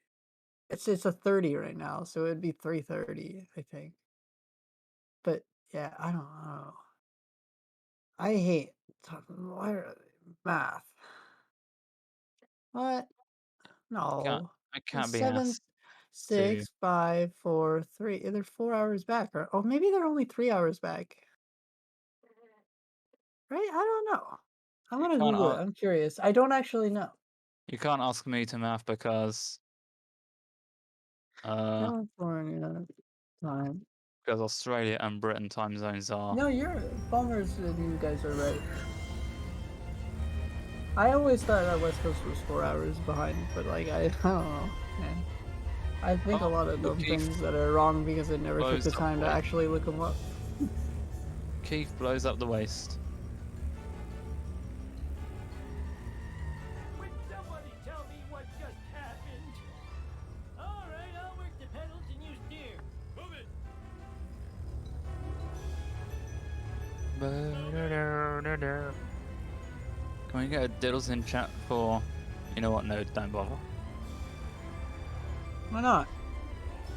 It's a 30 right now, so it'd be 3:30, I think. But yeah, I don't know. I hate math. What? No. I It's can't be 7, asked to. 6, 5, 4, 3. They're 4 hours back, or oh, maybe they're only 3 hours back. Right? I don't know. I'm You gonna can't. Google it. I'm curious. I don't actually know. You can't ask me to math because California time. Australia and Britain time zones are. No, you're Bummers and you guys are right. I always thought that West Coast was 4 hours behind, but like I don't know, man. I think a lot of Oh, dumb Keith things that are wrong because I never took blows the up time to the waist. actually look them up. Keith blows up the waist. Would somebody tell me what just happened? All right, I'll work the pedals and you steer. Move it. Can we get a diddles in chat for? You know what? No, don't bother. Why not?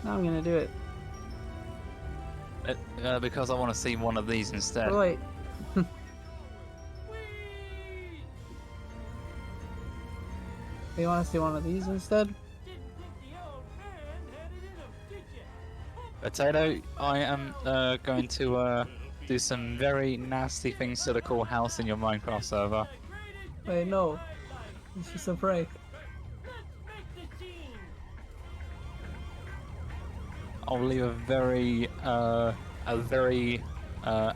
Now I'm gonna do it. Because I want to see one of these instead. Oh, wait. Whee! You want to see one of these instead? Didn't think the old man had it in him, did ya? Potato, I am going to do some very nasty things to the cool house in your Minecraft server. Wait, no. It's just a prank. Let's make the scene. I'll leave a very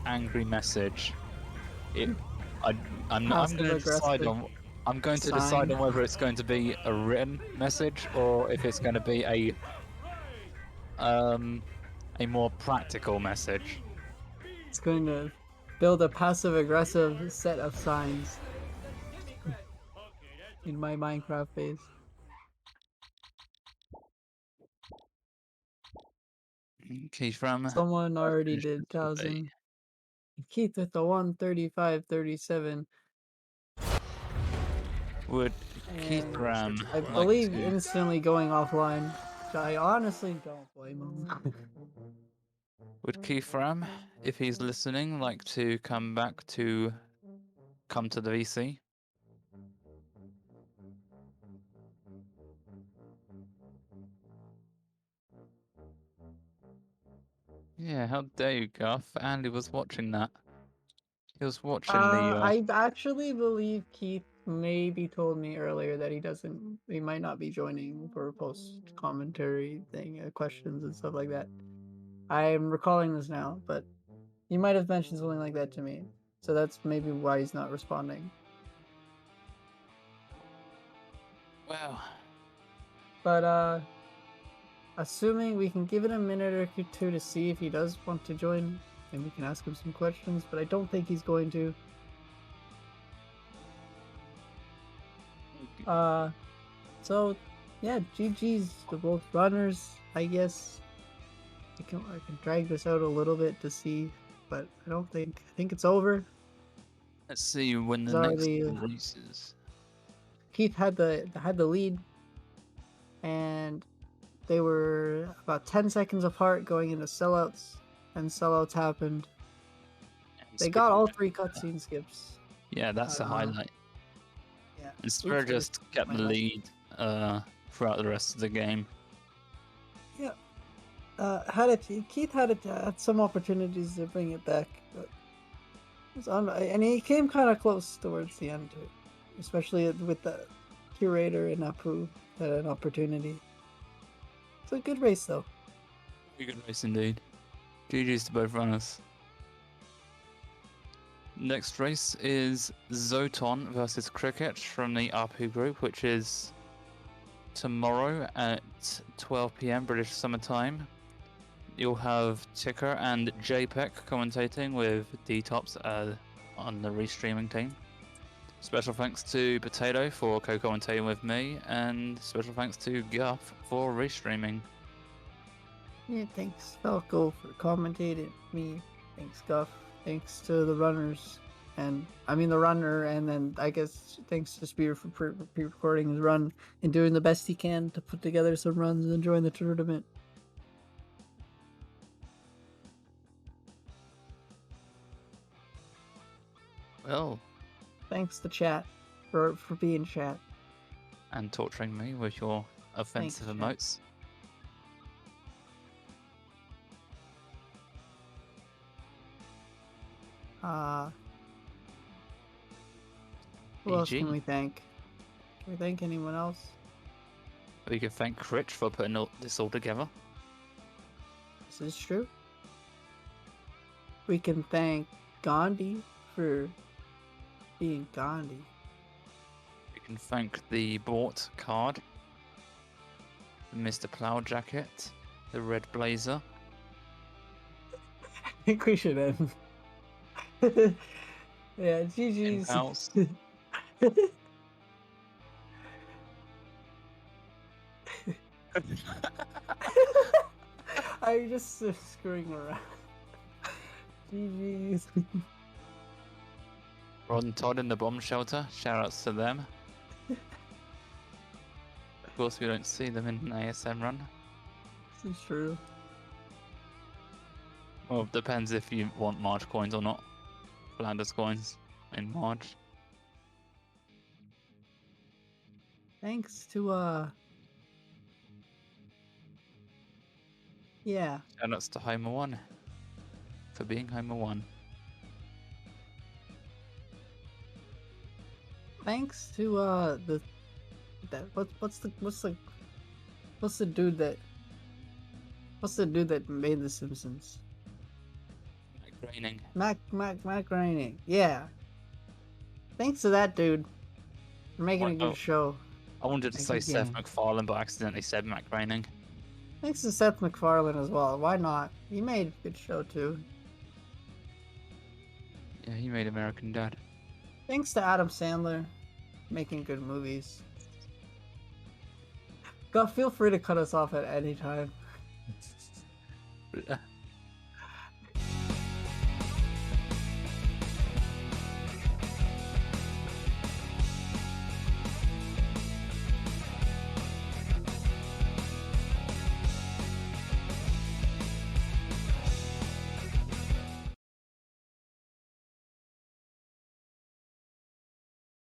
angry message. I'm going to decide on. I'm going to decide on whether it's going to be a written message or if it's going to be a more practical message. It's going to build a passive-aggressive set of signs. in my Minecraft phase. KthRam. Someone already finish did the survey. 1,000. Keith with the 135.37. Would And KthRam I like believe to? instantly going offline. Which I honestly don't blame him. Would KthRam, if he's listening, like to come to the VC? Yeah, how dare you, Guff? Andy was watching that. He was watching the. I actually believe Keith maybe told me earlier that he might not be joining for a post commentary thing, questions and stuff like that. I'm recalling this now, but he might have mentioned something like that to me. So that's maybe why he's not responding. Wow. But assuming we can give it a minute or two to see if he does want to join, and we can ask him some questions, but I don't think he's going to. So yeah, GG's to both runners, I guess. I can drag this out a little bit to see, but I think it's over. Let's see when the It's next already race is. Keith had the lead, and they were about 10 seconds apart going into sellouts, and sellouts happened. They got all 3 cutscene skips. Yeah, that's a highlight. Yeah, And Spur just kept the my lead throughout the rest of the game. Yeah. Keith had some opportunities to bring it back, but and he came kind of close towards the end, too, especially with the curator and Apu had an opportunity. It's a good race, though. Very good race indeed. GG's to both runners. Next race is Zoton versus Cricket from the Apu group, which is tomorrow at 12 PM British Summer Time. You'll have Ticker and JPEG commentating with D-Tops on the restreaming team. Special thanks to Potato for co-commentating with me, and special thanks to Guff for restreaming. Yeah, thanks Falco for commentating me. Thanks Guff. Thanks to the runners, and I mean the runner, and then I guess thanks to Spear for pre-recording his run and doing the best he can to put together some runs and join the tournament. Well, thanks to chat for being chat and torturing me with your offensive emotes. Who else can we thank? Can we thank anyone else? We can thank Critch for putting this all together. This is true. We can thank Gandhi for being Gandhi. We can thank the Bart card, the Mr. Plow jacket, the red blazer. I think we should end. Yeah, GG's. I'm just screwing around. GG's. Rod and Todd in the bomb shelter, shoutouts to them. Of course, we don't see them in an ASM run. This is true. Well, it depends if you want March coins or not. Flanders coins in March. Thanks to yeah. Shoutouts to Homer 1 for being Homer 1. Thanks to what's the dude that made The Simpsons? Mac Groening. Mac Groening. Yeah. Thanks to that dude for making a good show. I wanted to say Seth MacFarlane, but I accidentally said Mac Groening. Thanks to Seth MacFarlane as well. Why not? He made a good show too. Yeah, he made American Dad. Thanks to Adam Sandler making good movies. God, feel free to cut us off at any time.